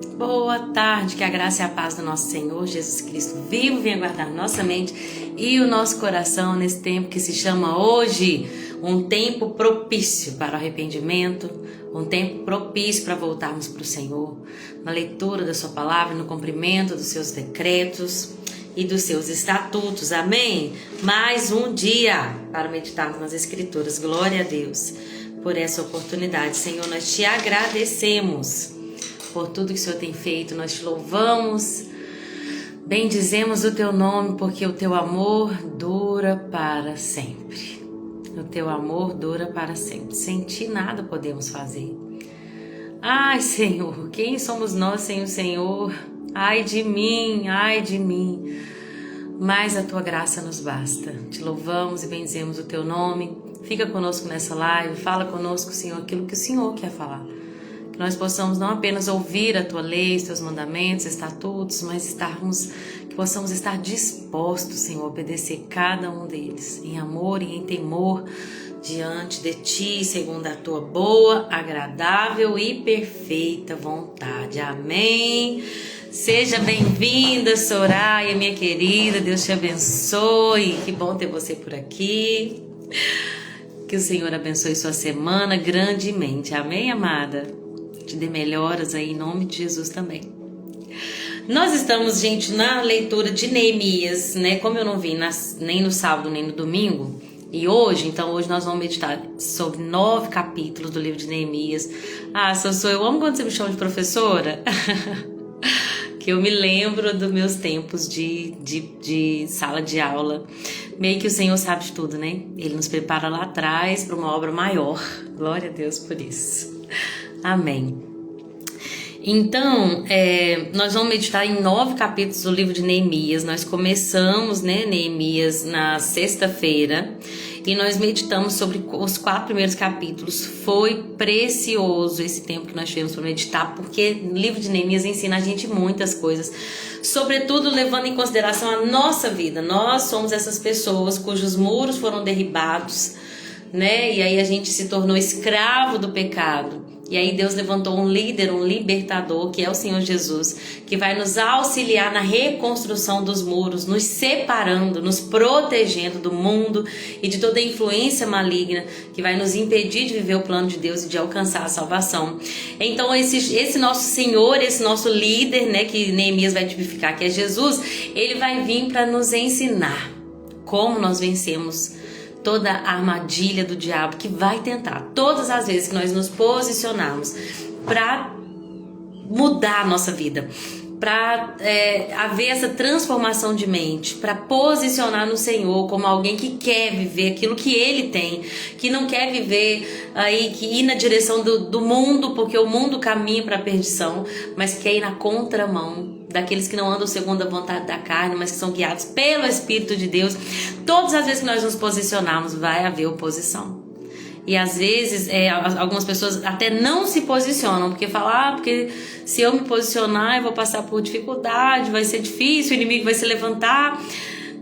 Boa tarde, que a graça e a paz do nosso Senhor Jesus Cristo vivo venha guardar nossa mente e o nosso coração nesse tempo que se chama hoje um tempo propício para o arrependimento, um tempo propício para voltarmos para o Senhor, na leitura da sua palavra, no cumprimento dos seus decretos e dos seus estatutos, amém? Mais um dia para meditarmos nas Escrituras, glória a Deus por essa oportunidade. Senhor, nós te agradecemos por tudo que o Senhor tem feito, nós te louvamos, bendizemos o teu nome, porque o teu amor dura para sempre. O teu amor dura para sempre. Sem ti nada podemos fazer. Ai, Senhor, quem somos nós sem o Senhor? Ai de mim, mas a tua graça nos basta. Te louvamos e bendizemos o teu nome. Fica conosco nessa live, fala conosco, Senhor, aquilo que o Senhor quer falar. Que nós possamos não apenas ouvir a tua lei, os teus mandamentos, estatutos, mas que possamos estar dispostos, Senhor, a obedecer cada um deles, em amor e em temor, diante de ti, segundo a tua boa, agradável e perfeita vontade. Amém. Seja bem-vinda, Soraya, minha querida, Deus te abençoe, que bom ter você por aqui, que o Senhor abençoe sua semana grandemente, amém, amada? Te dê melhoras aí, em nome de Jesus também. Nós estamos, gente, na leitura de Neemias, né, como eu não vi nem no sábado nem no domingo, e hoje nós vamos meditar sobre 9 capítulos do livro de Neemias. Ah, Sassou, eu amo quando você me chama de professora, que eu me lembro dos meus tempos de sala de aula. Meio que o Senhor sabe de tudo, né? Ele nos prepara lá atrás para uma obra maior. Glória a Deus por isso. Amém. Então, nós vamos meditar em 9 capítulos do livro de Neemias. Nós começamos, né, Neemias na sexta-feira e nós meditamos sobre os 4 primeiros capítulos. Foi precioso esse tempo que nós tivemos para meditar, porque o livro de Neemias ensina a gente muitas coisas, sobretudo levando em consideração a nossa vida. Nós somos essas pessoas cujos muros foram derribados, né? E aí a gente se tornou escravo do pecado. E aí Deus levantou um líder, um libertador, que é o Senhor Jesus, que vai nos auxiliar na reconstrução dos muros, nos separando, nos protegendo do mundo e de toda a influência maligna que vai nos impedir de viver o plano de Deus e de alcançar a salvação. Então esse nosso Senhor, esse nosso líder, né, que Neemias vai tipificar, que é Jesus, ele vai vir para nos ensinar como nós vencemos toda a armadilha do diabo que vai tentar, todas as vezes que nós nos posicionarmos para mudar a nossa vida, para haver essa transformação de mente, para posicionar no Senhor como alguém que quer viver aquilo que Ele tem, que não quer viver aí, que ir na direção do mundo, porque o mundo caminha para a perdição, mas quer ir na contramão daqueles que não andam segundo a vontade da carne, mas que são guiados pelo Espírito de Deus. Todas as vezes que nós nos posicionarmos, vai haver oposição. E às vezes algumas pessoas até não se posicionam, porque falam, porque se eu me posicionar eu vou passar por dificuldade, vai ser difícil, o inimigo vai se levantar.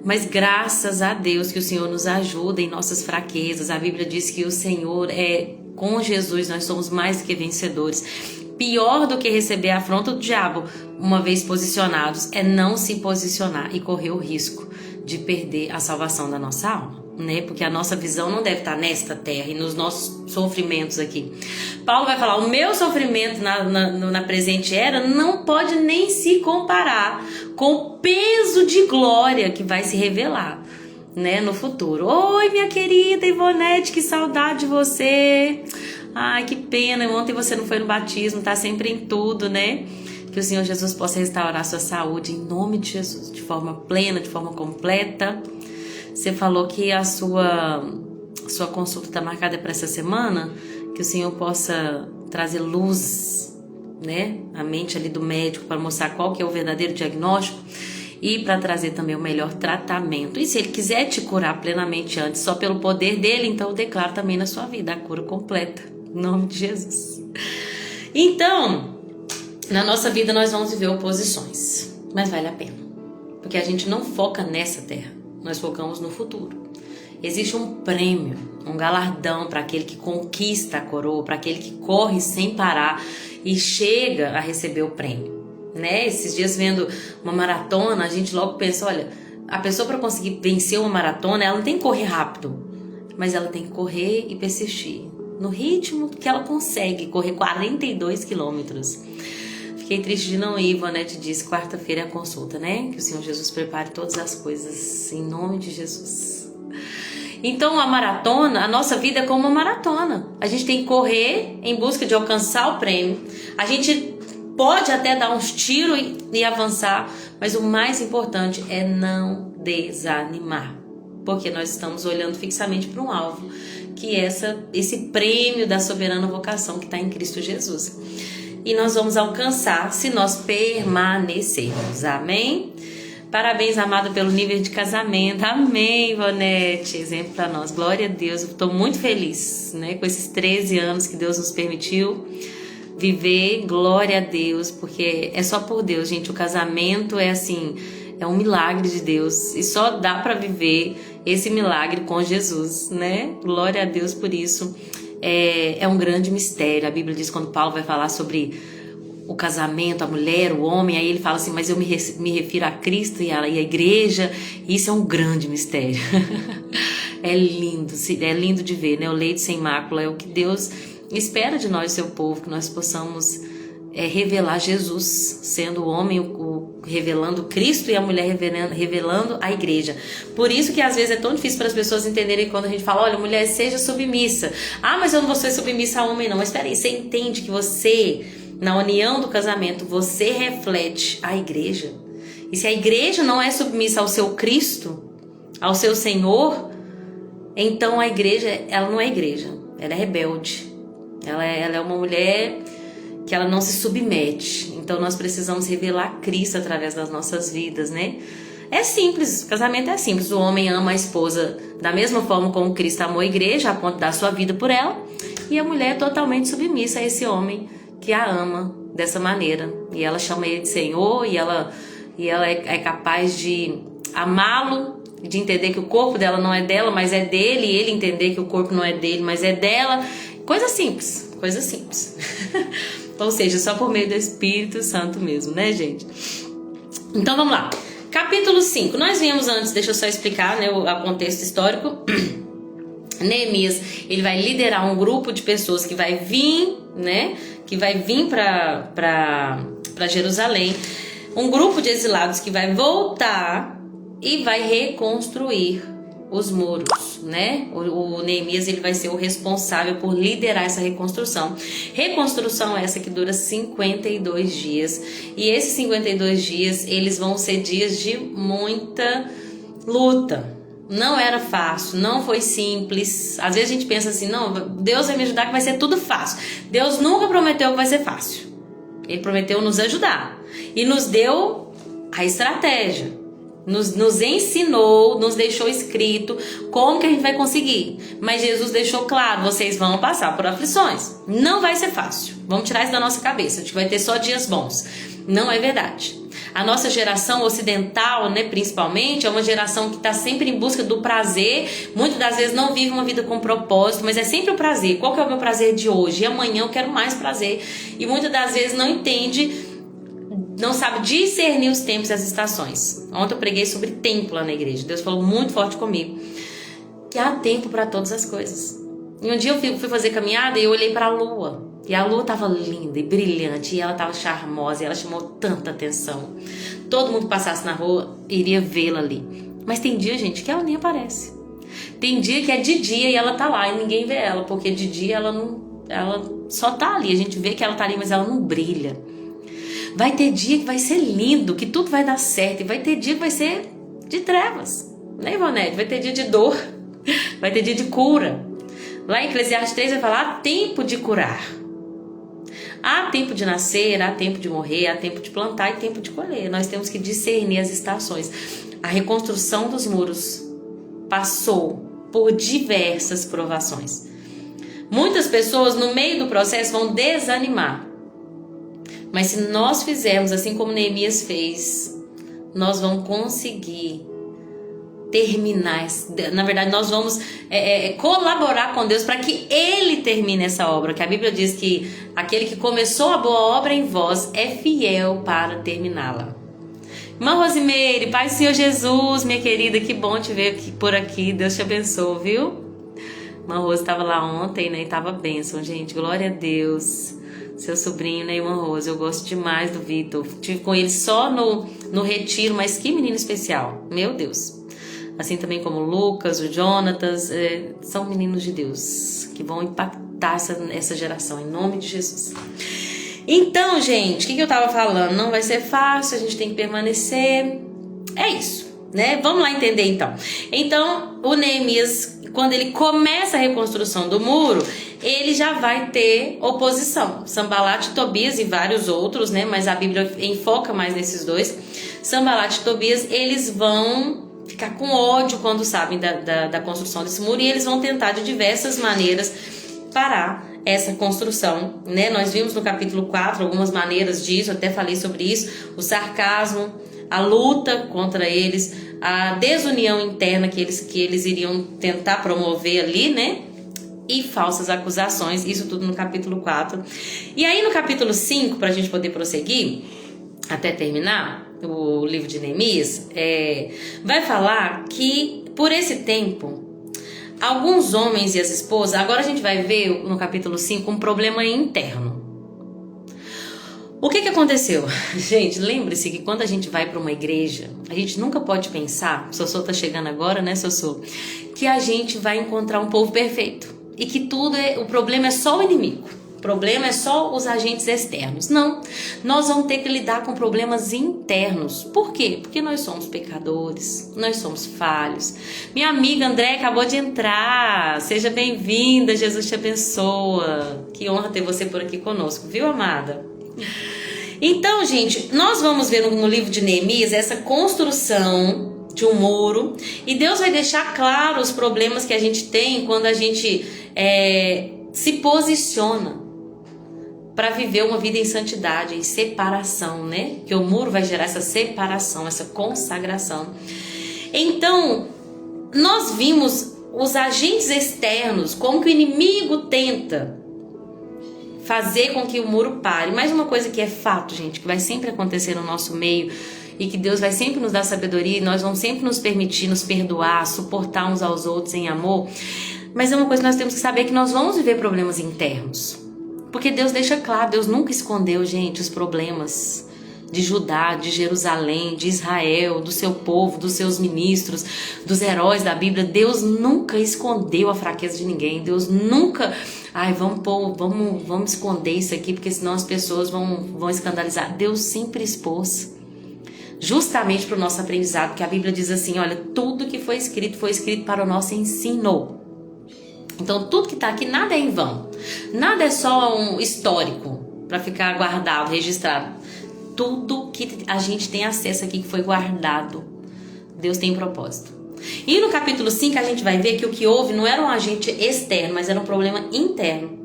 Mas graças a Deus que o Senhor nos ajuda em nossas fraquezas. A Bíblia diz que o Senhor com Jesus nós somos mais do que vencedores. Pior do que receber a afronta do diabo uma vez posicionados é não se posicionar e correr o risco de perder a salvação da nossa alma, né? Porque a nossa visão não deve estar nesta terra e nos nossos sofrimentos aqui. Paulo vai falar, o meu sofrimento na presente era não pode nem se comparar com o peso de glória que vai se revelar, né, no futuro. Oi, minha querida Ivonete, que saudade de você. Ai, que pena, ontem você não foi no batismo, tá sempre em tudo, né? Que o Senhor Jesus possa restaurar a sua saúde em nome de Jesus, de forma plena, de forma completa. Você falou que a sua consulta está marcada para essa semana, que o Senhor possa trazer luz, né, à mente ali do médico para mostrar qual que é o verdadeiro diagnóstico e para trazer também o melhor tratamento. E se Ele quiser te curar plenamente antes, só pelo poder dEle, então eu declaro também na sua vida a cura completa, em nome de Jesus. Então, na nossa vida nós vamos viver oposições, mas vale a pena, porque a gente não foca nessa terra, nós focamos no futuro. existe um prêmio, um galardão para aquele que conquista a coroa, para aquele que corre sem parar e chega a receber o prêmio, né? Esses dias vendo uma maratona, a gente logo pensa, olha, a pessoa para conseguir vencer uma maratona, ela não tem que correr rápido, mas ela tem que correr e persistir no ritmo que ela consegue, correr 42 quilômetros. Fiquei triste de não ir, Ivonete disse, quarta-feira é a consulta, né? Que o Senhor Jesus prepare todas as coisas, em nome de Jesus. Então a maratona, a nossa vida é como uma maratona. A gente tem que correr em busca de alcançar o prêmio. A gente pode até dar uns tiros e avançar, mas o mais importante é não desanimar. Porque nós estamos olhando fixamente para um alvo, que é esse prêmio da soberana vocação que está em Cristo Jesus. E nós vamos alcançar se nós permanecermos. Amém? Parabéns, amada, pelo nível de casamento. Amém, Ivonete. Exemplo para nós. Glória a Deus. Eu estou muito feliz, né, com esses 13 anos que Deus nos permitiu viver. Glória a Deus, porque é só por Deus, gente. O casamento é assim, é um milagre de Deus. E só dá para viver esse milagre com Jesus, né? Glória a Deus por isso. É um grande mistério. A Bíblia diz, quando Paulo vai falar sobre o casamento, a mulher, o homem, aí ele fala assim, mas eu me refiro a Cristo e a igreja. Isso é um grande mistério. É lindo de ver, né? O leito sem mácula é o que Deus espera de nós, seu povo, que nós possamos revelar Jesus, sendo o homem revelando Cristo e a mulher revelando a igreja. Por isso que às vezes é tão difícil para as pessoas entenderem quando a gente fala, olha, mulher, seja submissa. Ah, mas eu não vou ser submissa a homem não. Mas espera aí, você entende que você, na união do casamento, você reflete a igreja. E se a igreja não é submissa ao seu Cristo, ao seu Senhor, então a igreja, ela não é igreja, ela é rebelde. Ela é uma mulher que ela não se submete. Então nós precisamos revelar Cristo através das nossas vidas, né? É simples, o casamento é simples. O homem ama a esposa da mesma forma como Cristo amou a igreja, a ponto de dar sua vida por ela. E a mulher é totalmente submissa a esse homem que a ama dessa maneira. E ela chama ele de Senhor, e ela é capaz de amá-lo, de entender que o corpo dela não é dela, mas é dele, e ele entender que o corpo não é dele, mas é dela. Coisa simples. Ou seja, só por meio do Espírito Santo mesmo, né, gente? Então vamos lá. Capítulo 5. Nós vimos antes, deixa eu só explicar, né, o contexto histórico. Neemias, ele vai liderar um grupo de pessoas que vai vir, né, para Jerusalém. Um grupo de exilados que vai voltar e vai reconstruir os muros, né? O Neemias, ele vai ser o responsável por liderar essa reconstrução. Reconstrução essa que dura 52 dias. E esses 52 dias, eles vão ser dias de muita luta. Não era fácil, não foi simples. Às vezes a gente pensa assim, não, Deus vai me ajudar que vai ser tudo fácil. Deus nunca prometeu que vai ser fácil. Ele prometeu nos ajudar. E nos deu a estratégia. Nos ensinou, nos deixou escrito como que a gente vai conseguir. Mas Jesus deixou claro, vocês vão passar por aflições. Não vai ser fácil. Vamos tirar isso da nossa cabeça, de que vai ter só dias bons. Não é verdade. A nossa geração ocidental, né, principalmente, é uma geração que está sempre em busca do prazer. Muitas das vezes não vive uma vida com propósito, mas é sempre o prazer. Qual que é o meu prazer de hoje? E amanhã eu quero mais prazer. E muitas das vezes não entende, não sabe discernir os tempos e as estações. Ontem eu preguei sobre tempo lá na igreja. Deus falou muito forte comigo, que há tempo para todas as coisas. E um dia eu fui fazer caminhada e eu olhei para a lua. E a lua estava linda e brilhante, e ela estava charmosa, e ela chamou tanta atenção. Todo mundo que passasse na rua iria vê-la ali. Mas tem dia, gente, que ela nem aparece. Tem dia que é de dia e ela tá lá e ninguém vê ela, porque de dia ela só tá ali. A gente vê que ela tá ali, mas ela não brilha. Vai ter dia que vai ser lindo, que tudo vai dar certo, e vai ter dia que vai ser de trevas, né, Ivonete? Vai ter dia de dor, vai ter dia de cura. Lá em Eclesiastes 3 vai falar, há tempo de curar. Há tempo de nascer, há tempo de morrer, há tempo de plantar e tempo de colher. Nós temos que discernir as estações. A reconstrução dos muros passou por diversas provações. Muitas pessoas no meio do processo vão desanimar. Mas se nós fizermos assim como Neemias fez, nós vamos conseguir terminar, na verdade nós vamos colaborar com Deus para que Ele termine essa obra, que a Bíblia diz que aquele que começou a boa obra em vós é fiel para terminá-la. Irmã Rosimeire, Pai do Senhor Jesus, minha querida, que bom te ver por aqui, Deus te abençoe, viu? Irmã Rose estava lá ontem, né, e tava bênção, gente, glória a Deus. Seu sobrinho, né, irmã Rose, eu gosto demais do Vitor, tive com ele só no retiro, mas que menino especial, meu Deus. Assim também como o Lucas, o Jonatas, são meninos de Deus que vão impactar essa geração, em nome de Jesus. Então, gente, o que eu tava falando? Não vai ser fácil, a gente tem que permanecer. É isso, né? Vamos lá entender então. Então, o Neemias, quando ele começa a reconstrução do muro, ele já vai ter oposição. Sanbalat e Tobias e vários outros, né? Mas a Bíblia enfoca mais nesses dois. Sanbalat e Tobias, eles vão ficar com ódio quando sabem da construção desse muro, e eles vão tentar de diversas maneiras parar essa construção, né? Nós vimos no capítulo 4 algumas maneiras disso, até falei sobre isso, o sarcasmo, a luta contra eles, a desunião interna que eles iriam tentar promover ali, né? E falsas acusações, isso tudo no capítulo 4. E aí no capítulo 5, para a gente poder prosseguir, até terminar o livro de Neemias, vai falar que por esse tempo, alguns homens e as esposas, agora a gente vai ver no capítulo 5 um problema interno. O que aconteceu? Gente, lembre-se que quando a gente vai para uma igreja, a gente nunca pode pensar, Sossô tá chegando agora, né, Sossô, que a gente vai encontrar um povo perfeito e que o problema é só o inimigo. O problema é só os agentes externos. Não, nós vamos ter que lidar com problemas internos. Por quê? Porque nós somos pecadores, nós somos falhos. Minha amiga André acabou de entrar. Seja bem-vinda, Jesus te abençoa. Que honra ter você por aqui conosco, viu, amada? Então, gente, nós vamos ver no livro de Neemias essa construção de um muro, e Deus vai deixar claro os problemas que a gente tem quando a gente se posiciona para viver uma vida em santidade, em separação, né? Que o muro vai gerar essa separação, essa consagração. Então, nós vimos os agentes externos, como que o inimigo tenta fazer com que o muro pare. Mais uma coisa que é fato, gente, que vai sempre acontecer no nosso meio, e que Deus vai sempre nos dar sabedoria, e nós vamos sempre nos permitir nos perdoar, suportar uns aos outros em amor. Mas é uma coisa que nós temos que saber, que nós vamos viver problemas internos. Porque Deus deixa claro, Deus nunca escondeu, gente, os problemas de Judá, de Jerusalém, de Israel, do seu povo, dos seus ministros, dos heróis da Bíblia. Deus nunca escondeu a fraqueza de ninguém. Deus nunca, vamos esconder isso aqui, porque senão as pessoas vão escandalizar. Deus sempre expôs, justamente para o nosso aprendizado, porque a Bíblia diz assim, olha, tudo que foi escrito para o nosso ensino. Então tudo que está aqui, nada é em vão, nada é só um histórico para ficar guardado, registrado. Tudo que a gente tem acesso aqui, que foi guardado, Deus tem propósito. E no capítulo 5 a gente vai ver que o que houve não era um agente externo, mas era um problema interno.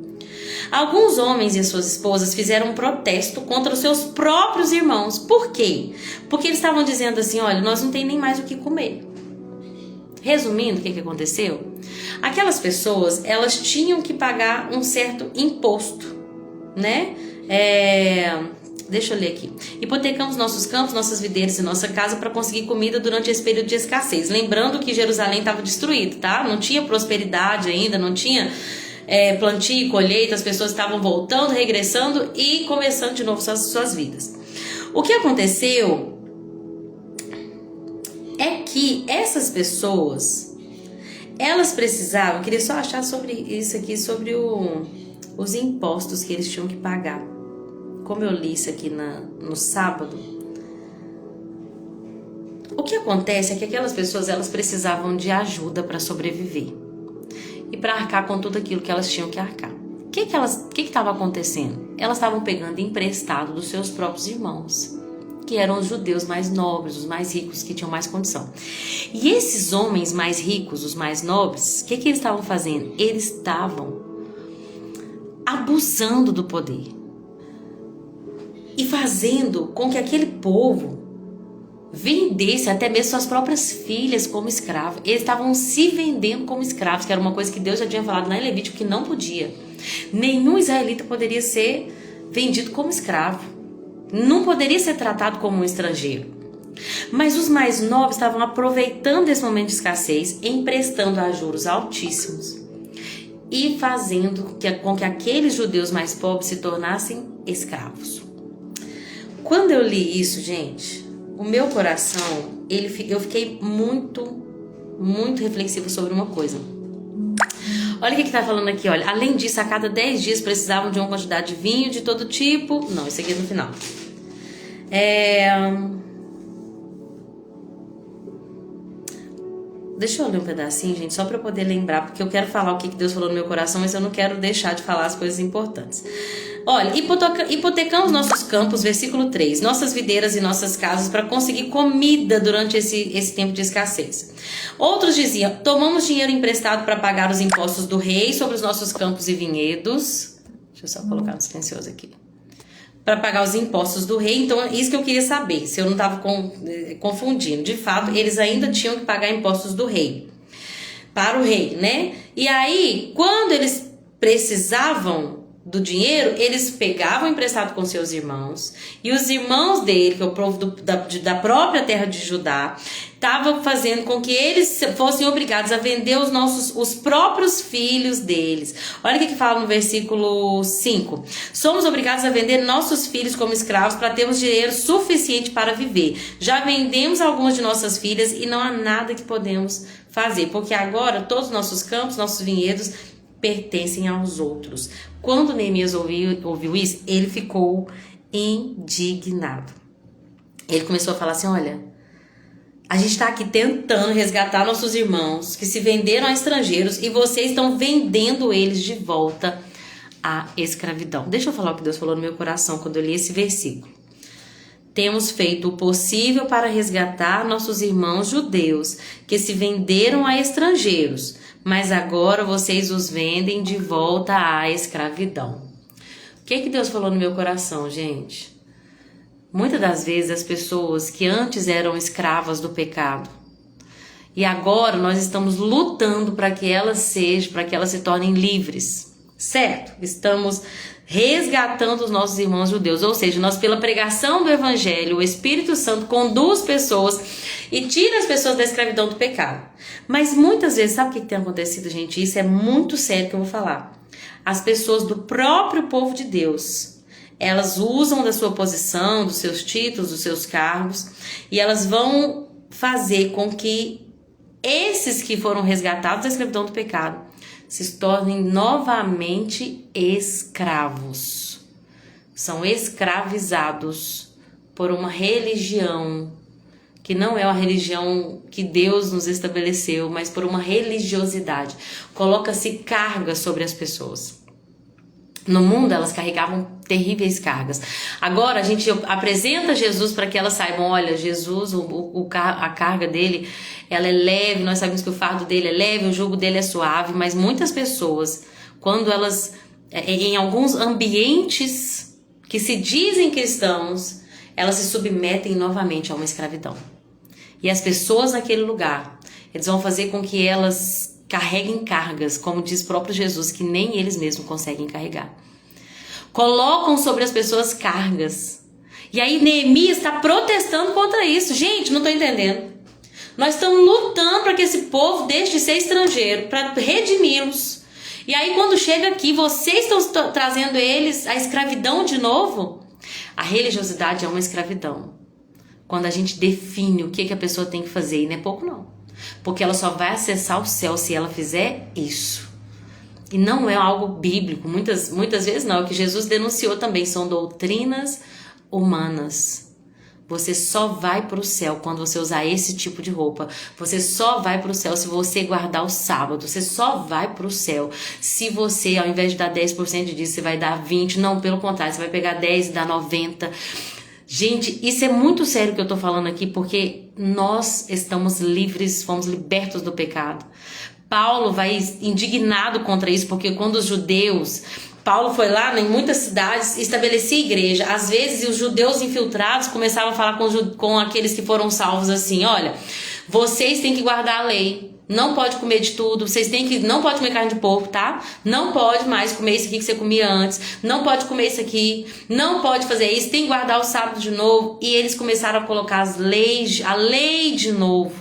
Alguns homens e suas esposas fizeram um protesto contra os seus próprios irmãos. Por quê? Porque eles estavam dizendo assim, olha, nós não tem nem mais o que comer. Resumindo, o que aconteceu? Aquelas pessoas, elas tinham que pagar um certo imposto, né? Deixa eu ler aqui. Hipotecamos nossos campos, nossas videiras e nossa casa para conseguir comida durante esse período de escassez. Lembrando que Jerusalém estava destruído, tá? Não tinha prosperidade ainda, não tinha plantio e colheita, as pessoas estavam voltando, regressando e começando de novo suas vidas. O que aconteceu é que essas pessoas, elas precisavam, eu queria só achar sobre isso aqui, sobre os impostos que eles tinham que pagar. Como eu li isso aqui no sábado, o que acontece é que aquelas pessoas, elas precisavam de ajuda para sobreviver e para arcar com tudo aquilo que elas tinham que arcar. O que estava acontecendo? Elas estavam pegando emprestado dos seus próprios irmãos, que eram os judeus mais nobres, os mais ricos, que tinham mais condição. E esses homens mais ricos, os mais nobres, o que eles estavam fazendo? Eles estavam abusando do poder e fazendo com que aquele povo vendesse até mesmo suas próprias filhas como escravos. Eles estavam se vendendo como escravos, que era uma coisa que Deus já tinha falado lá em Levítico que não podia. Nenhum israelita poderia ser vendido como escravo. Não poderia ser tratado como um estrangeiro. Mas os mais novos estavam aproveitando esse momento de escassez, emprestando a juros altíssimos e fazendo com que aqueles judeus mais pobres se tornassem escravos. Quando eu li isso, gente, o meu coração, eu fiquei muito reflexiva sobre uma coisa. Olha o que está falando aqui, olha. Além disso, a cada 10 dias precisavam de uma quantidade de vinho de todo tipo. Não, isso aqui é no final. Deixa eu ler um pedacinho, gente, só para eu poder lembrar, porque eu quero falar o que Deus falou no meu coração, mas eu não quero deixar de falar as coisas importantes. Olha, hipotecamos nossos campos, versículo 3, nossas videiras e nossas casas para conseguir comida durante esse tempo de escassez. Outros diziam, tomamos dinheiro emprestado para pagar os impostos do rei sobre os nossos campos e vinhedos. Deixa eu só colocar no silencioso aqui. Para pagar os impostos do rei. Então, isso que eu queria saber, se eu não estava confundindo. De fato, eles ainda tinham que pagar impostos do rei, para o rei, né? E aí, quando eles precisavam do dinheiro, eles pegavam emprestado com seus irmãos, e os irmãos dele, que é o povo da própria terra de Judá, estavam fazendo com que eles fossem obrigados a vender os próprios filhos deles. Olha o que fala no versículo 5. Somos obrigados a vender nossos filhos como escravos para termos dinheiro suficiente para viver. Já vendemos algumas de nossas filhas e não há nada que podemos fazer, porque agora todos os nossos campos, nossos vinhedos pertencem aos outros. Quando Neemias ouviu isso, ele ficou indignado. Ele começou a falar assim, olha, a gente está aqui tentando resgatar nossos irmãos que se venderam a estrangeiros e vocês estão vendendo eles de volta à escravidão. Deixa eu falar o que Deus falou no meu coração quando eu li esse versículo. Temos feito o possível para resgatar nossos irmãos judeus que se venderam a estrangeiros, mas agora vocês os vendem de volta à escravidão. O que Deus falou no meu coração, gente? Muitas das vezes as pessoas que antes eram escravas do pecado e agora nós estamos lutando para que elas se tornem livres, certo? Estamos resgatando os nossos irmãos judeus, ou seja, nós pela pregação do evangelho, o Espírito Santo conduz pessoas e tira as pessoas da escravidão do pecado. Mas muitas vezes, sabe o que tem acontecido, gente? Isso é muito sério que eu vou falar. As pessoas do próprio povo de Deus, elas usam da sua posição, dos seus títulos, dos seus cargos, e elas vão fazer com que esses que foram resgatados da escravidão do pecado se tornem novamente escravos. São escravizados por uma religião que não é uma religião que Deus nos estabeleceu, mas por uma religiosidade. Coloca-se carga sobre as pessoas. No mundo elas carregavam terríveis cargas. Agora a gente apresenta Jesus para que elas saibam, olha, Jesus, a carga dele, ela é leve, nós sabemos que o fardo dele é leve, o jugo dele é suave, mas muitas pessoas, quando elas, em alguns ambientes que se dizem cristãos, elas se submetem novamente a uma escravidão. E as pessoas naquele lugar, eles vão fazer com que elas carreguem cargas, como diz o próprio Jesus, que nem eles mesmos conseguem carregar. Colocam sobre as pessoas cargas. E aí Neemias está protestando contra isso. Gente, não estou entendendo. Nós estamos lutando para que esse povo deixe de ser estrangeiro, para redimi-los. E aí quando chega aqui, vocês estão trazendo eles à escravidão de novo? A religiosidade é uma escravidão. Quando a gente define o que a pessoa tem que fazer, e não é pouco não. Porque ela só vai acessar o céu se ela fizer isso. E não é algo bíblico, muitas vezes não. É o que Jesus denunciou também, são doutrinas humanas. Você só vai para o céu quando você usar esse tipo de roupa. Você só vai para o céu se você guardar o sábado. Você só vai para o céu se você, ao invés de dar 10% disso, você vai dar 20%. Não, pelo contrário, você vai pegar 10% e dar 90%. Gente, isso é muito sério que eu tô falando aqui, porque nós estamos livres, fomos libertos do pecado. Paulo vai indignado contra isso, porque quando os judeus Paulo foi lá em muitas cidades, estabelecia igreja. Às vezes os judeus infiltrados começavam a falar com aqueles que foram salvos assim: olha, vocês têm que guardar a lei, não pode comer de tudo, não pode comer carne de porco, tá? Não pode mais comer isso aqui que você comia antes, não pode comer isso aqui, não pode fazer isso, tem que guardar o sábado de novo. E eles começaram a colocar a lei de novo,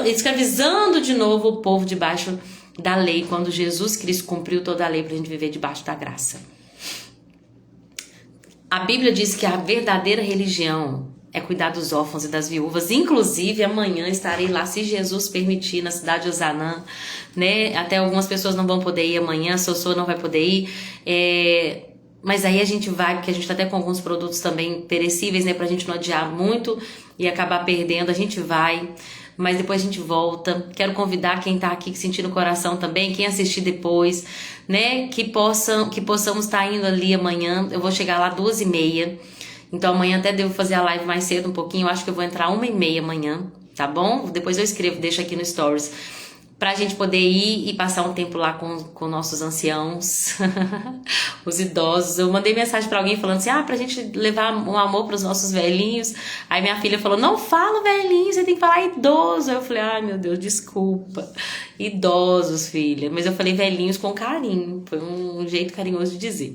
escravizando de novo o povo debaixo da lei, quando Jesus Cristo cumpriu toda a lei para a gente viver debaixo da graça. A Bíblia diz que a verdadeira religião é cuidar dos órfãos e das viúvas. Inclusive, amanhã estarei lá, se Jesus permitir, na cidade de Ozanã, né? Até algumas pessoas não vão poder ir amanhã, a Sossô não vai poder ir. Mas aí a gente vai, porque a gente tá até com alguns produtos também perecíveis, né? Pra gente não adiar muito e acabar perdendo, a gente vai. Mas depois a gente volta. Quero convidar quem tá aqui, que sentir no coração também, quem assistir depois, né? Que possamos estar indo ali amanhã. Eu vou chegar lá 2h30. Então amanhã até devo fazer a live mais cedo um pouquinho. Eu acho que eu vou entrar 1h30 amanhã, tá bom? Depois eu escrevo, deixo aqui no Stories. Pra gente poder ir e passar um tempo lá com nossos anciãos, os idosos. Eu mandei mensagem pra alguém falando assim, pra gente levar um amor pros nossos velhinhos. Aí minha filha falou, não fala velhinho, você tem que falar idoso. Aí eu falei, ai meu Deus, desculpa. Idosos, filha. Mas eu falei velhinhos com carinho, foi um jeito carinhoso de dizer.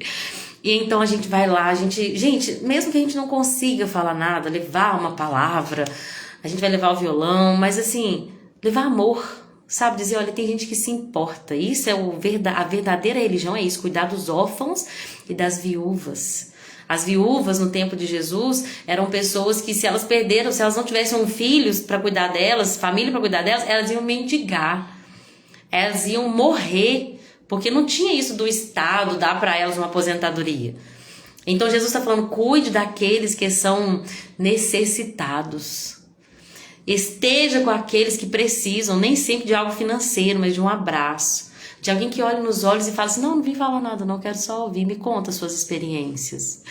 E então a gente vai lá, gente, mesmo que a gente não consiga falar nada, levar uma palavra, a gente vai levar o violão, mas assim, levar amor. Sabe, dizer, olha, tem gente que se importa. Isso é a verdadeira religião, é isso, cuidar dos órfãos e das viúvas. As viúvas no tempo de Jesus eram pessoas que, se elas não tivessem filhos para cuidar delas, família para cuidar delas, elas iam mendigar. Elas iam morrer, porque não tinha isso do Estado dar para elas uma aposentadoria. Então Jesus está falando, cuide daqueles que são necessitados. Esteja com aqueles que precisam, nem sempre de algo financeiro, mas de um abraço. De alguém que olhe nos olhos e fale assim, não vim falar nada, não quero só ouvir, me conta as suas experiências.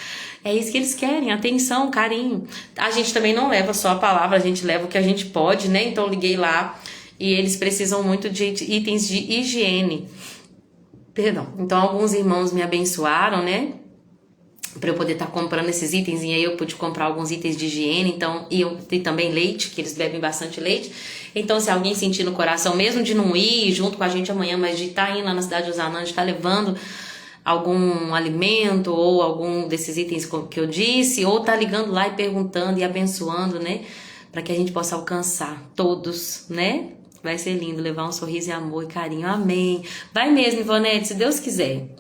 É isso que eles querem, atenção, carinho. A gente também não leva só a palavra, a gente leva o que a gente pode, né? Então liguei lá e eles precisam muito de itens de higiene. Perdão. Então alguns irmãos me abençoaram, né? Para eu poder estar comprando esses itens, e aí eu pude comprar alguns itens de higiene, então, e eu tenho também leite, que eles bebem bastante leite. Então, se alguém sentir no coração, mesmo de não ir junto com a gente amanhã, mas de estar indo lá na cidade de Ozanã, de estar levando algum alimento ou algum desses itens que eu disse, ou tá ligando lá e perguntando e abençoando, né? Para que a gente possa alcançar todos, né? Vai ser lindo levar um sorriso e amor e carinho. Amém. Vai mesmo, Ivonete, se Deus quiser.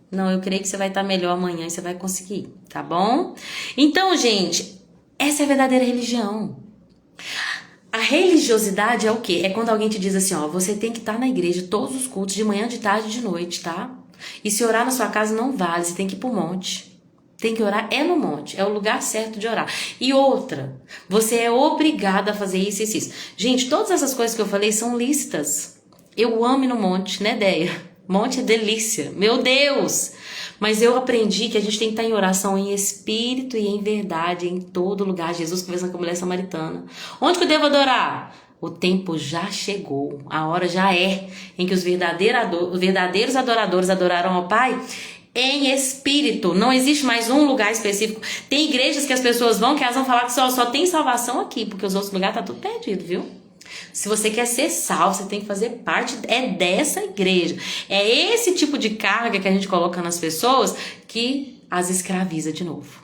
Não, eu creio que você vai estar melhor amanhã e você vai conseguir, tá bom? Então, gente, essa é a verdadeira religião. A religiosidade é o quê? É quando alguém te diz assim, ó, você tem que estar na igreja todos os cultos, de manhã, de tarde e de noite, tá? E se orar na sua casa não vale, você tem que ir pro monte. Tem que orar no monte, é o lugar certo de orar. E outra, você é obrigada a fazer isso e isso. Gente, todas essas coisas que eu falei são lícitas. Eu amo ir no monte, né, Deia? Monte é delícia, meu Deus! Mas eu aprendi que a gente tem que estar em oração em espírito e em verdade, em todo lugar. Jesus conversando com a mulher samaritana. Onde que eu devo adorar? O tempo já chegou, a hora já é, em que os verdadeiros adoradores adorarão ao Pai em espírito. Não existe mais um lugar específico. Tem igrejas que as pessoas vão, que elas vão falar que só tem salvação aqui, porque os outros lugares tá tudo perdido, viu? Se você quer ser salvo, você tem que fazer parte dessa igreja. É esse tipo de carga que a gente coloca nas pessoas que as escraviza de novo.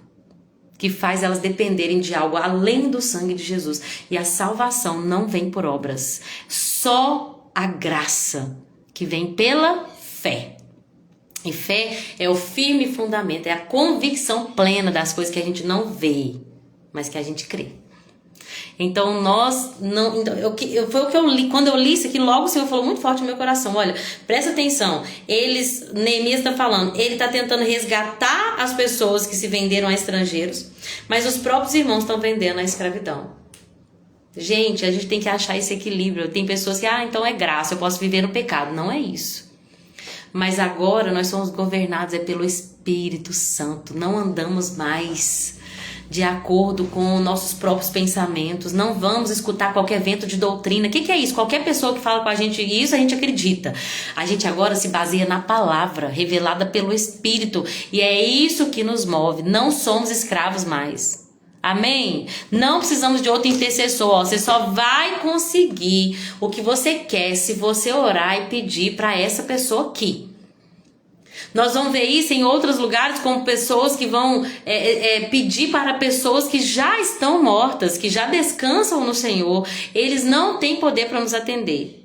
Que faz elas dependerem de algo além do sangue de Jesus. E a salvação não vem por obras. Só a graça que vem pela fé. E fé é o firme fundamento, é a convicção plena das coisas que a gente não vê, mas que a gente crê. Então nós não, foi o que eu li, quando eu li isso aqui, logo o Senhor falou muito forte no meu coração, olha, presta atenção, Neemias está falando, ele está tentando resgatar as pessoas que se venderam a estrangeiros, mas os próprios irmãos estão vendendo a escravidão. Gente, a gente tem que achar esse equilíbrio. Tem pessoas que, então é graça, eu posso viver no pecado. Não é isso. Mas agora nós somos governados pelo Espírito Santo, não andamos mais de acordo com nossos próprios pensamentos. Não vamos escutar qualquer vento de doutrina. O que é isso? Qualquer pessoa que fala com a gente isso, a gente acredita. A gente agora se baseia na palavra revelada pelo Espírito. E é isso que nos move. Não somos escravos mais. Amém? Não precisamos de outro intercessor. Você só vai conseguir o que você quer se você orar e pedir para essa pessoa aqui. Nós vamos ver isso em outros lugares, como pessoas que vão pedir para pessoas que já estão mortas, que já descansam no Senhor. Eles não têm poder para nos atender.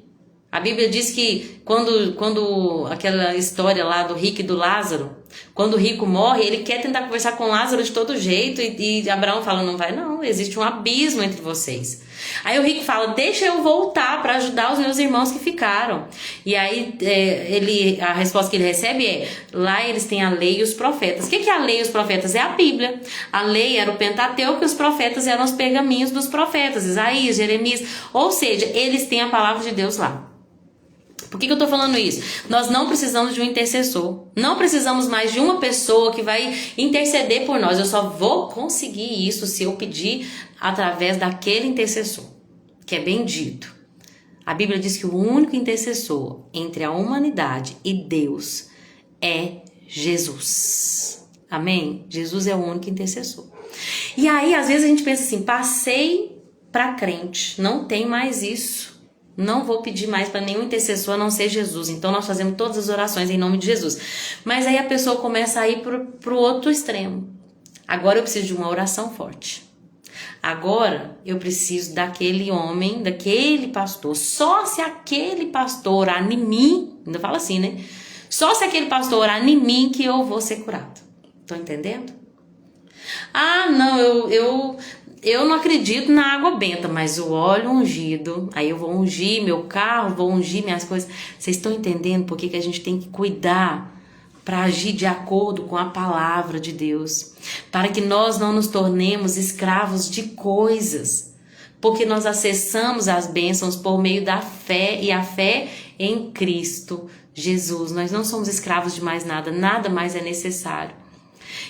A Bíblia diz que quando aquela história lá do rico e do Lázaro, quando o rico morre, ele quer tentar conversar com Lázaro de todo jeito e Abraão fala, não vai não, existe um abismo entre vocês. Aí o rico fala, deixa eu voltar para ajudar os meus irmãos que ficaram. E aí a resposta que ele recebe é, lá eles têm a lei e os profetas. O que é a lei e os profetas? É a Bíblia. A lei era o Pentateuco e os profetas eram os pergaminhos dos profetas, Isaías, Jeremias. Ou seja, eles têm a palavra de Deus lá. Por que eu estou falando isso? Nós não precisamos de um intercessor. Não precisamos mais de uma pessoa que vai interceder por nós. Eu só vou conseguir isso se eu pedir através daquele intercessor, que é bendito. A Bíblia diz que o único intercessor entre a humanidade e Deus é Jesus. Amém? Jesus é o único intercessor. E aí, às vezes a gente pensa assim, passei para crente, não tem mais isso. Não vou pedir mais para nenhum intercessor a não ser Jesus. Então nós fazemos todas as orações em nome de Jesus. Mas aí a pessoa começa a ir pro outro extremo. Agora eu preciso de uma oração forte. Agora eu preciso daquele homem, daquele pastor. Só se aquele pastor orar em mim, ainda fala assim, né? Só se aquele pastor orar em mim que eu vou ser curado. Estão entendendo? Ah, não, eu não acredito na água benta, mas o óleo ungido, aí eu vou ungir meu carro, vou ungir minhas coisas. Vocês estão entendendo por que a gente tem que cuidar para agir de acordo com a palavra de Deus? Para que nós não nos tornemos escravos de coisas. Porque nós acessamos as bênçãos por meio da fé e a fé em Cristo Jesus. Nós não somos escravos de mais nada, nada mais é necessário.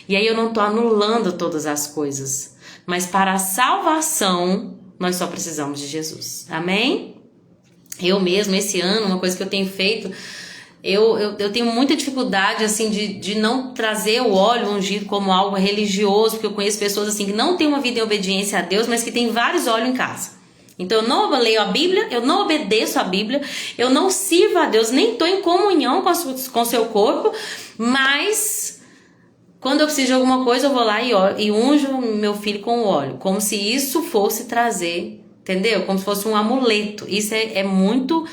E aí eu não estou anulando todas as coisas. Mas para a salvação, nós só precisamos de Jesus. Amém? Eu mesmo, esse ano, uma coisa que eu tenho feito, eu tenho muita dificuldade, assim, de não trazer o óleo ungido como algo religioso, porque eu conheço pessoas, assim, que não têm uma vida em obediência a Deus, mas que têm vários óleos em casa. Então, eu não leio a Bíblia, eu não obedeço a Bíblia, eu não sirvo a Deus, nem estou em comunhão com o seu corpo, mas quando eu preciso de alguma coisa, eu vou lá e unjo meu filho com o óleo. Como se isso fosse trazer, entendeu? Como se fosse um amuleto. Isso é muito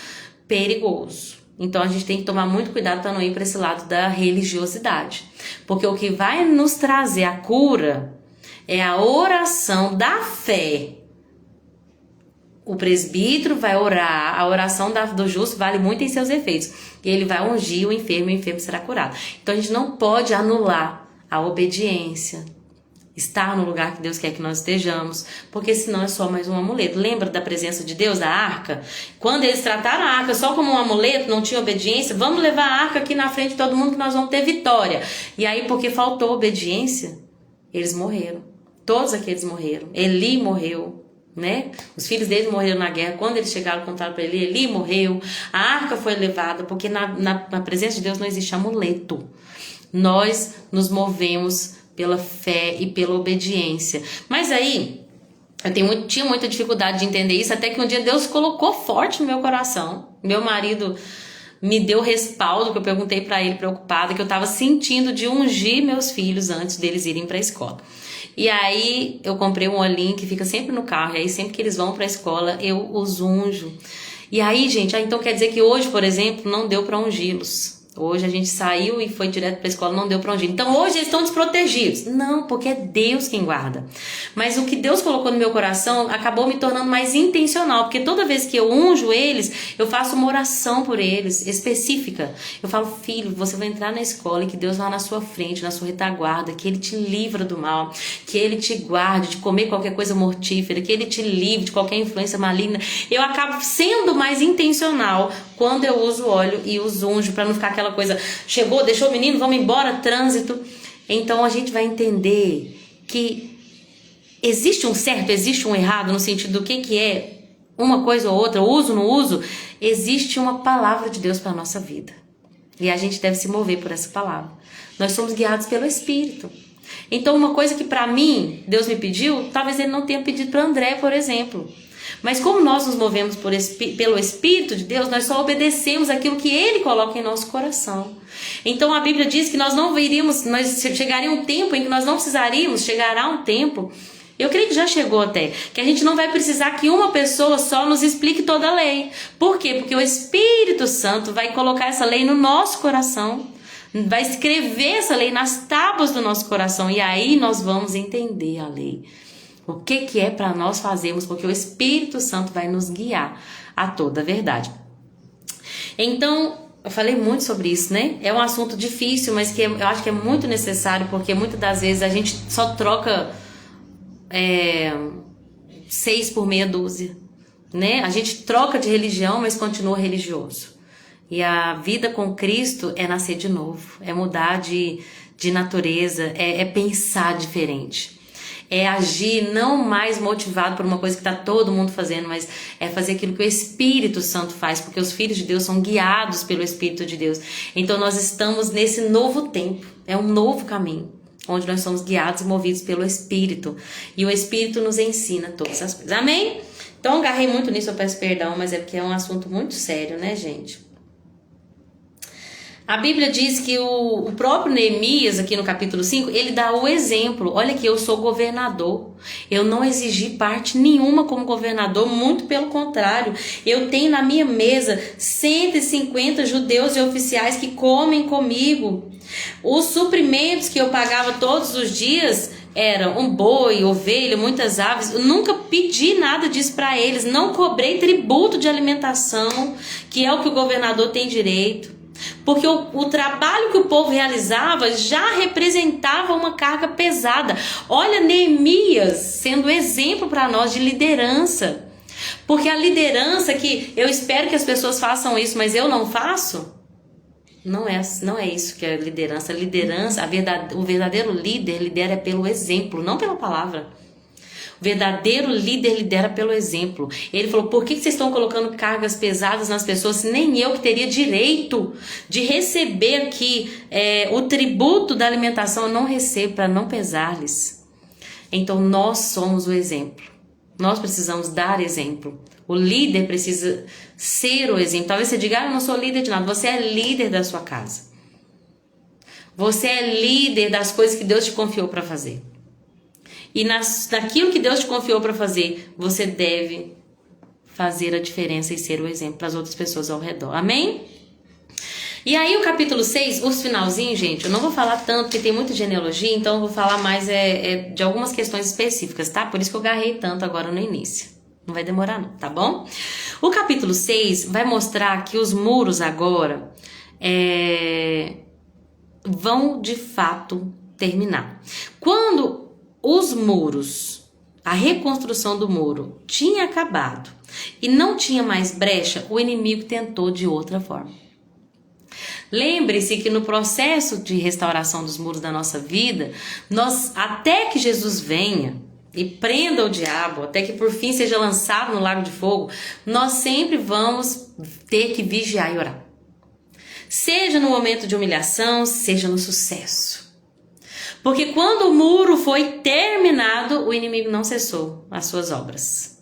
perigoso. Então a gente tem que tomar muito cuidado para não ir para esse lado da religiosidade. Porque o que vai nos trazer a cura é a oração da fé. O presbítero vai orar, a oração do justo vale muito em seus efeitos. E ele vai ungir o enfermo será curado. Então a gente não pode anular a obediência, estar no lugar que Deus quer que nós estejamos, porque senão é só mais um amuleto. Lembra da presença de Deus, da arca? Quando eles trataram a arca só como um amuleto, não tinha obediência, vamos levar a arca aqui na frente de todo mundo que nós vamos ter vitória. E aí, porque faltou obediência, eles morreram. Todos aqueles morreram. Eli morreu, né? Os filhos dele morreram na guerra. Quando eles chegaram e contaram para ele, Eli morreu. A arca foi levada, porque na presença de Deus não existe amuleto. Nós nos movemos pela fé e pela obediência. Mas aí, eu tinha muita dificuldade de entender isso, até que um dia Deus colocou forte no meu coração. Meu marido me deu respaldo, que eu perguntei para ele, preocupada, que eu estava sentindo de ungir meus filhos antes deles irem para a escola. E aí, eu comprei um olhinho que fica sempre no carro, e aí sempre que eles vão para a escola, eu os unjo. E aí, gente, então quer dizer que hoje, por exemplo, não deu para ungí-los. Hoje a gente saiu e foi direto para a escola, não deu para onde ir. Então hoje eles estão desprotegidos. Não, porque é Deus quem guarda. Mas o que Deus colocou no meu coração acabou me tornando mais intencional. Porque toda vez que eu unjo eles, eu faço uma oração por eles, específica. Eu falo, filho, você vai entrar na escola e que Deus vá na sua frente, na sua retaguarda, que Ele te livra do mal, que Ele te guarde de comer qualquer coisa mortífera, que Ele te livre de qualquer influência maligna. Eu acabo sendo mais intencional quando eu uso óleo e os unjo, para não ficar aquela coisa, chegou, deixou o menino, vamos embora, trânsito. Então a gente vai entender que existe um certo, existe um errado no sentido do que é uma coisa ou outra, uso, não uso. Existe uma palavra de Deus para a nossa vida. E a gente deve se mover por essa palavra. Nós somos guiados pelo Espírito. Então, uma coisa que para mim, Deus me pediu, talvez Ele não tenha pedido para André, por exemplo. Mas como nós nos movemos pelo Espírito de Deus, nós só obedecemos aquilo que Ele coloca em nosso coração. Então, a Bíblia diz que nós não iríamos, chegaria um tempo em que nós não precisaríamos, chegará um tempo, eu creio que já chegou até, que a gente não vai precisar que uma pessoa só nos explique toda a lei. Por quê? Porque o Espírito Santo vai colocar essa lei no nosso coração, vai escrever essa lei nas tábuas do nosso coração, e aí nós vamos entender a lei. O que é para nós fazermos, porque o Espírito Santo vai nos guiar a toda a verdade. Então, eu falei muito sobre isso, né? É um assunto difícil, mas que eu acho que é muito necessário, porque muitas das vezes a gente só troca 6 por meia dúzia, né? A gente troca de religião, mas continua religioso. E a vida com Cristo é nascer de novo, é mudar de natureza, é pensar diferente. É agir não mais motivado por uma coisa que está todo mundo fazendo, mas é fazer aquilo que o Espírito Santo faz, porque os filhos de Deus são guiados pelo Espírito de Deus. Então nós estamos nesse novo tempo, é um novo caminho, onde nós somos guiados e movidos pelo Espírito. E o Espírito nos ensina todas as coisas. Amém? Então agarrei muito nisso, eu peço perdão, mas é porque é um assunto muito sério, né, gente? A Bíblia diz que o próprio Neemias, aqui no capítulo 5, ele dá o exemplo. Olha que eu sou governador. Eu não exigi parte nenhuma como governador, muito pelo contrário. Eu tenho na minha mesa 150 judeus e oficiais que comem comigo. Os suprimentos que eu pagava todos os dias eram um boi, ovelha, muitas aves. Eu nunca pedi nada disso para eles. Não cobrei tributo de alimentação, que é o que o governador tem direito. Porque o trabalho que o povo realizava já representava uma carga pesada. Olha Neemias sendo exemplo para nós de liderança. Porque a liderança que eu espero que as pessoas façam isso, mas eu não faço, não é isso que é liderança. A liderança, o verdadeiro líder lidera pelo exemplo, não pela palavra. O verdadeiro líder lidera pelo exemplo. Ele falou, por que vocês estão colocando cargas pesadas nas pessoas, se nem eu que teria direito de receber aqui o tributo da alimentação, eu não recebo para não pesar-lhes. Então nós somos o exemplo. Nós precisamos dar exemplo. O líder precisa ser o exemplo. Talvez você diga, eu não sou líder de nada. Você é líder da sua casa. Você é líder das coisas que Deus te confiou para fazer. E naquilo que Deus te confiou para fazer, você deve fazer a diferença e ser o exemplo para as outras pessoas ao redor. Amém? E aí o capítulo 6, os finalzinhos, gente, eu não vou falar tanto, porque tem muita genealogia, então eu vou falar mais de algumas questões específicas, tá? Por isso que eu agarrei tanto agora no início. Não vai demorar não, tá bom? O capítulo 6 vai mostrar que os muros agora vão de fato terminar. Quando os muros, a reconstrução do muro tinha acabado e não tinha mais brecha, o inimigo tentou de outra forma. Lembre-se que no processo de restauração dos muros da nossa vida, até que Jesus venha e prenda o diabo, até que por fim seja lançado no lago de fogo, nós sempre vamos ter que vigiar e orar. Seja no momento de humilhação, seja no sucesso. Porque quando o muro foi terminado, o inimigo não cessou as suas obras.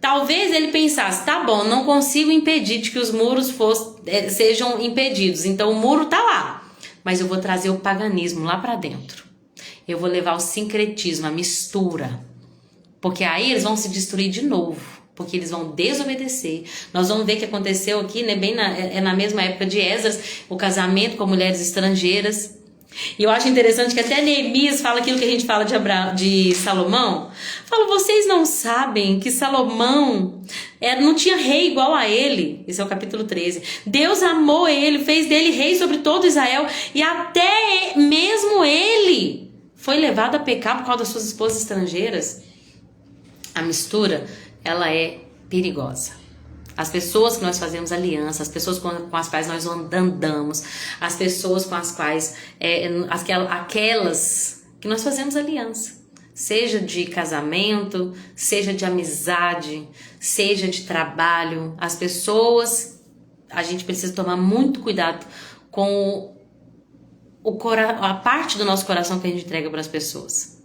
Talvez ele pensasse, tá bom, não consigo impedir de que os muros sejam impedidos. Então o muro tá lá, mas eu vou trazer o paganismo lá para dentro. Eu vou levar o sincretismo, a mistura. Porque aí eles vão se destruir de novo. Porque eles vão desobedecer. Nós vamos ver que aconteceu aqui, né, na mesma época de Esdras, o casamento com mulheres estrangeiras. E eu acho interessante que até Neemias fala aquilo que a gente fala de Salomão. Fala, vocês não sabem que Salomão não tinha rei igual a ele. Esse é o capítulo 13. Deus amou ele, fez dele rei sobre todo Israel. E até mesmo ele foi levado a pecar por causa das suas esposas estrangeiras. A mistura, ela é perigosa. As pessoas que nós fazemos aliança, as pessoas com as quais nós andamos, as pessoas com as quais, aquelas que nós fazemos aliança. seja de casamento, seja de amizade, seja de trabalho. As pessoas, a gente precisa tomar muito cuidado com a parte do nosso coração que a gente entrega para as pessoas.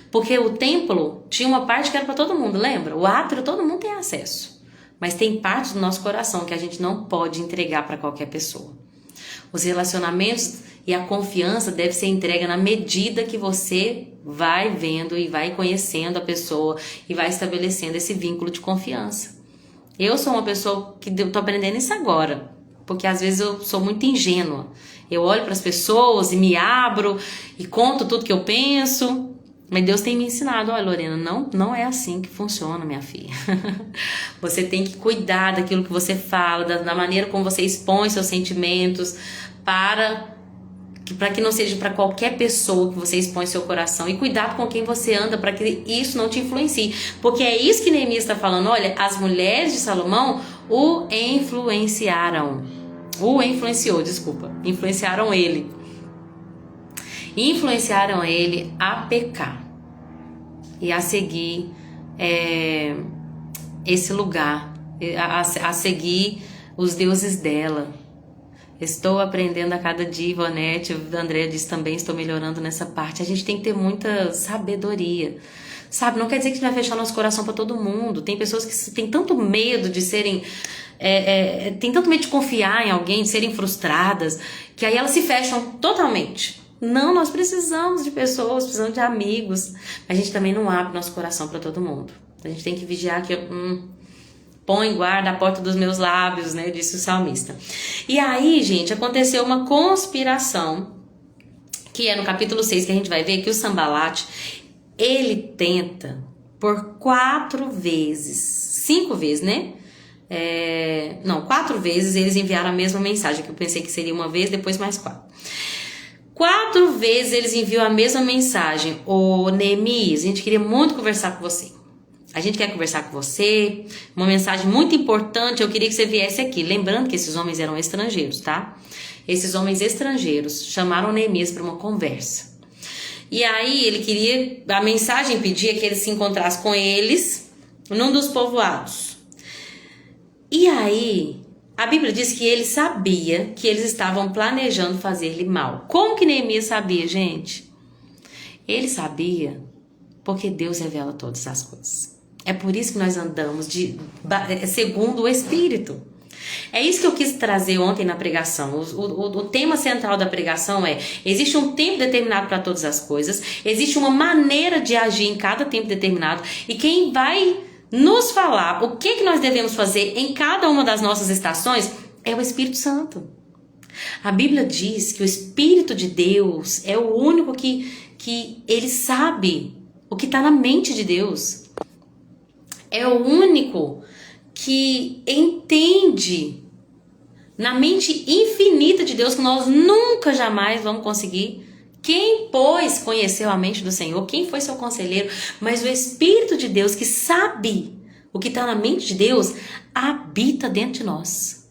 Porque o templo tinha uma parte que era para todo mundo, lembra? O átrio todo mundo tem acesso. Mas tem parte do nosso coração que a gente não pode entregar para qualquer pessoa. Os relacionamentos e a confiança devem ser entregue na medida que você vai vendo e vai conhecendo a pessoa e vai estabelecendo esse vínculo de confiança. Eu sou uma pessoa que tô aprendendo isso agora, porque às vezes eu sou muito ingênua. Eu olho para as pessoas e me abro e conto tudo que eu penso. Mas Deus tem me ensinado, olha, Lorena, não é assim que funciona, minha filha. Você tem que cuidar daquilo que você fala, da maneira como você expõe seus sentimentos, para que não seja para qualquer pessoa que você expõe seu coração. E cuidado com quem você anda, para que isso não te influencie. Porque é isso que Neemias está falando. Olha, as mulheres de Salomão o influenciaram. Influenciaram ele. Influenciaram ele a pecar e a seguir esse lugar, a seguir os deuses dela. Estou aprendendo a cada dia, Ivonete, a Andréa disse também, estou melhorando nessa parte. A gente tem que ter muita sabedoria, sabe? Não quer dizer que a gente vai fechar nosso coração para todo mundo. Tem pessoas que têm tanto medo de serem... tem tanto medo de confiar em alguém, de serem frustradas, que aí elas se fecham totalmente. Não, nós precisamos de pessoas, precisamos de amigos. A gente também não abre nosso coração para todo mundo. A gente tem que vigiar que põe guarda a porta dos meus lábios, né? Disse o salmista. E aí, gente, aconteceu uma conspiração, que é no capítulo 6, que a gente vai ver que o Sambalate, ele tenta por 4 vezes, né? 4 vezes eles enviaram a mesma mensagem, que eu pensei que seria uma vez, depois mais 4. 4 vezes eles enviam a mesma mensagem. Ô Neemias, a gente queria muito conversar com você. A gente quer conversar com você. Uma mensagem muito importante. Eu queria que você viesse aqui. Lembrando que esses homens eram estrangeiros, tá? Esses homens estrangeiros chamaram Neemias para uma conversa. E aí ele queria... A mensagem pedia que ele se encontrasse com eles num dos povoados. E aí... A Bíblia diz que ele sabia que eles estavam planejando fazer-lhe mal. Como que Neemias sabia, gente? Ele sabia porque Deus revela todas as coisas. É por isso que nós andamos segundo o Espírito. É isso que eu quis trazer ontem na pregação. O tema central da pregação é: existe um tempo determinado para todas as coisas, existe uma maneira de agir em cada tempo determinado, e quem vai nos falar o que nós devemos fazer em cada uma das nossas estações é o Espírito Santo. A Bíblia diz que o Espírito de Deus é o único que ele sabe o que está na mente de Deus. É o único que entende na mente infinita de Deus, que nós nunca jamais vamos conseguir. Quem, pois, conheceu a mente do Senhor? Quem foi seu conselheiro? Mas o Espírito de Deus, que sabe o que está na mente de Deus, habita dentro de nós.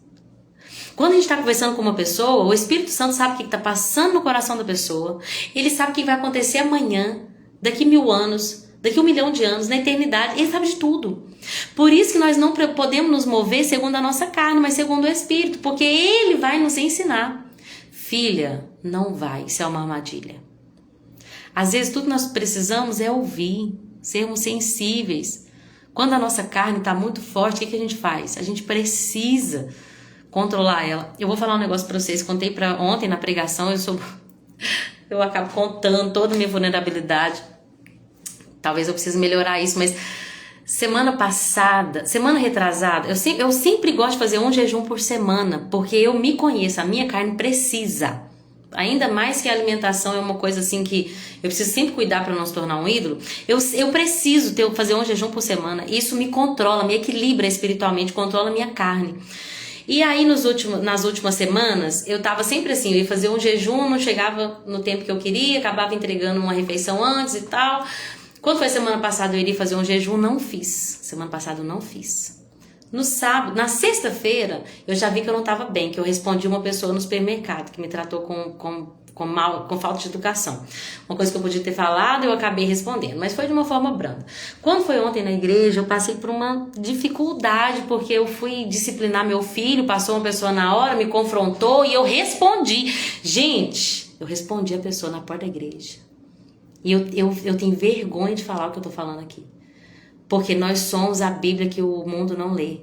Quando a gente está conversando com uma pessoa, o Espírito Santo sabe o que está passando no coração da pessoa. Ele sabe o que vai acontecer amanhã, daqui 1000 anos, daqui 1 milhão de anos, na eternidade. Ele sabe de tudo. Por isso que nós não podemos nos mover segundo a nossa carne, mas segundo o Espírito, porque Ele vai nos ensinar. Filha, não vai, isso é uma armadilha. Às vezes tudo que nós precisamos é ouvir, sermos sensíveis. Quando a nossa carne está muito forte, o que a gente faz? A gente precisa controlar ela. Eu vou falar um negócio para vocês, contei ontem na pregação, eu acabo contando toda a minha vulnerabilidade. Talvez eu precise melhorar isso, mas semana retrasada, eu sempre gosto de fazer um jejum por semana, porque eu me conheço, a minha carne precisa. Ainda mais que a alimentação é uma coisa assim que eu preciso sempre cuidar para não se tornar um ídolo. Eu preciso fazer um jejum por semana. Isso me controla, me equilibra espiritualmente, controla a minha carne. E aí nas últimas semanas eu tava sempre assim, eu ia fazer um jejum, não chegava no tempo que eu queria, acabava entregando uma refeição antes e tal. Quando foi semana passada eu iria fazer um jejum, não fiz. Semana passada eu não fiz. No sábado, na sexta-feira, eu já vi que eu não estava bem, que eu respondi uma pessoa no supermercado que me tratou com com falta de educação. Uma coisa que eu podia ter falado, eu acabei respondendo, mas foi de uma forma branda. Quando foi ontem na igreja, eu passei por uma dificuldade, porque eu fui disciplinar meu filho, passou uma pessoa na hora, me confrontou e eu respondi. Gente, eu respondi a pessoa na porta da igreja. E eu tenho vergonha de falar o que eu tô falando aqui. Porque nós somos a Bíblia que o mundo não lê.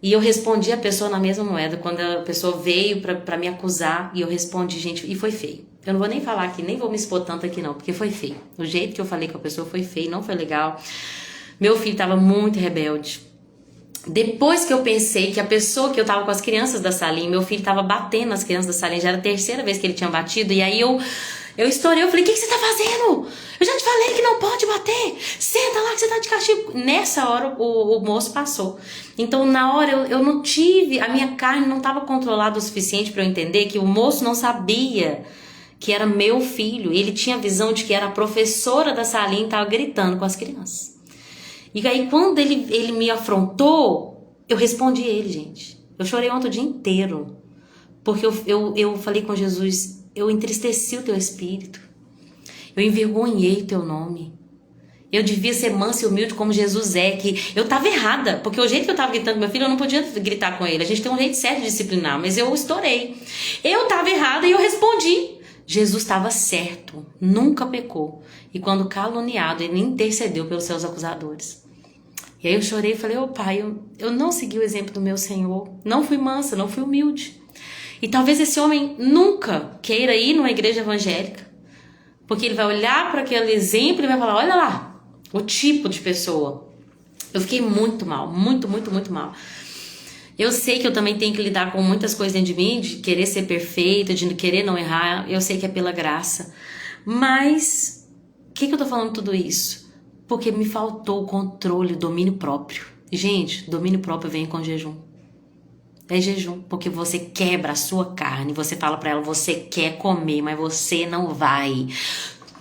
E eu respondi a pessoa na mesma moeda, quando a pessoa veio pra me acusar, e eu respondi, gente, e foi feio. Eu não vou nem falar aqui, nem vou me expor tanto aqui não, porque foi feio. O jeito que eu falei com a pessoa foi feio, não foi legal. Meu filho tava muito rebelde. Depois que eu pensei que a pessoa que eu tava com as crianças da salinha, meu filho tava batendo nas crianças da salinha, já era a terceira vez que ele tinha batido, e aí eu estourei, eu falei, o que você tá fazendo? Eu já te falei que não pode bater. Senta lá que você tá de castigo. Nessa hora o moço passou. Então na hora eu não tive, a minha carne não estava controlada o suficiente para eu entender que o moço não sabia que era meu filho. Ele tinha a visão de que era a professora da salinha e estava gritando com as crianças. E aí quando ele me afrontou, eu respondi ele, gente. Eu chorei ontem o dia inteiro. Porque eu falei com Jesus, eu entristeci o teu espírito. Eu envergonhei o teu nome. Eu devia ser mansa e humilde como Jesus é. Que eu tava errada. Porque o jeito que eu tava gritando com meu filho, eu não podia gritar com ele. A gente tem um jeito certo de disciplinar. Mas eu estourei. Eu tava errada e eu respondi. Jesus estava certo. Nunca pecou. E quando caluniado, ele intercedeu pelos seus acusadores. E aí eu chorei e falei, pai, eu não segui o exemplo do meu Senhor. Não fui mansa, não fui humilde. E talvez esse homem nunca queira ir numa igreja evangélica. Porque ele vai olhar para aquele exemplo e vai falar, olha lá, o tipo de pessoa. Eu fiquei muito mal, muito, muito, muito mal. Eu sei que eu também tenho que lidar com muitas coisas dentro de mim, de querer ser perfeita, de querer não errar. Eu sei que é pela graça. Mas, o que eu tô falando tudo isso? Porque me faltou o controle, o domínio próprio. Gente, domínio próprio vem com jejum. É jejum, porque você quebra a sua carne, você fala pra ela, você quer comer, mas você não vai.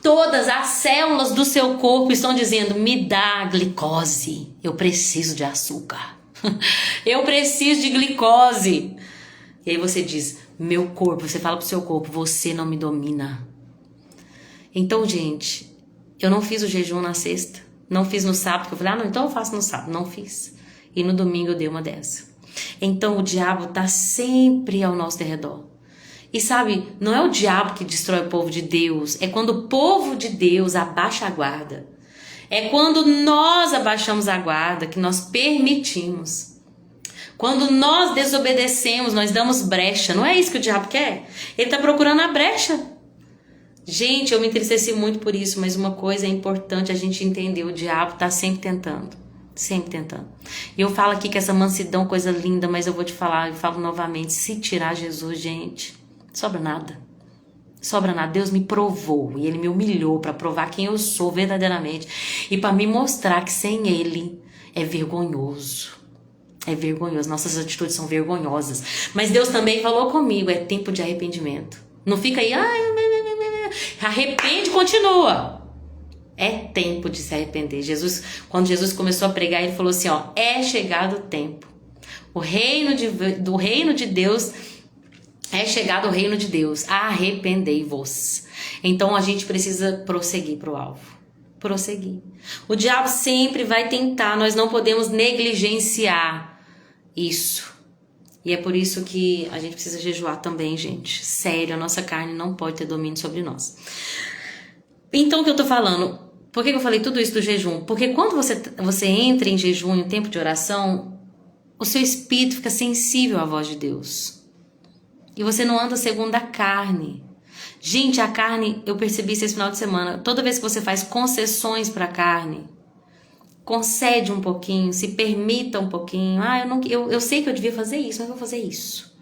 Todas as células do seu corpo estão dizendo, me dá glicose, eu preciso de açúcar, eu preciso de glicose. E aí você diz, meu corpo, você fala pro seu corpo, você não me domina. Então, gente, eu não fiz o jejum na sexta, não fiz no sábado, porque eu falei, não, então eu faço no sábado, não fiz. E no domingo eu dei uma dessa. Então o diabo está sempre ao nosso redor. E sabe, não é o diabo que destrói o povo de Deus. É quando o povo de Deus abaixa a guarda. É quando nós abaixamos a guarda que nós permitimos. Quando nós desobedecemos, nós damos brecha. Não é isso que o diabo quer? Ele está procurando a brecha. Gente, eu me entristeci muito por isso. Mas uma coisa é importante a gente entender. O diabo está sempre tentando. Sempre tentando. E eu falo aqui que essa mansidão, coisa linda, mas eu vou te falar, eu falo novamente, se tirar Jesus, gente, sobra nada. Sobra nada. Deus me provou e Ele me humilhou para provar quem eu sou verdadeiramente e para me mostrar que sem Ele é vergonhoso. É vergonhoso. Nossas atitudes são vergonhosas. Mas Deus também falou comigo, é tempo de arrependimento. Não fica aí, arrepende e continua. É tempo de se arrepender. Quando Jesus começou a pregar, ele falou assim, é chegado o tempo. Do reino de Deus, é chegado o reino de Deus. Arrependei-vos. Então a gente precisa prosseguir para o alvo. Prosseguir. O diabo sempre vai tentar, nós não podemos negligenciar isso. E é por isso que a gente precisa jejuar também, gente. Sério, a nossa carne não pode ter domínio sobre nós. Então o que eu tô falando? Por que eu falei tudo isso do jejum? Porque quando você entra em jejum, em tempo de oração, o seu espírito fica sensível à voz de Deus. E você não anda segundo a carne. Gente, a carne, eu percebi isso esse final de semana. Toda vez que você faz concessões para a carne, concede um pouquinho, se permita um pouquinho. Eu sei que eu devia fazer isso, mas eu vou fazer isso.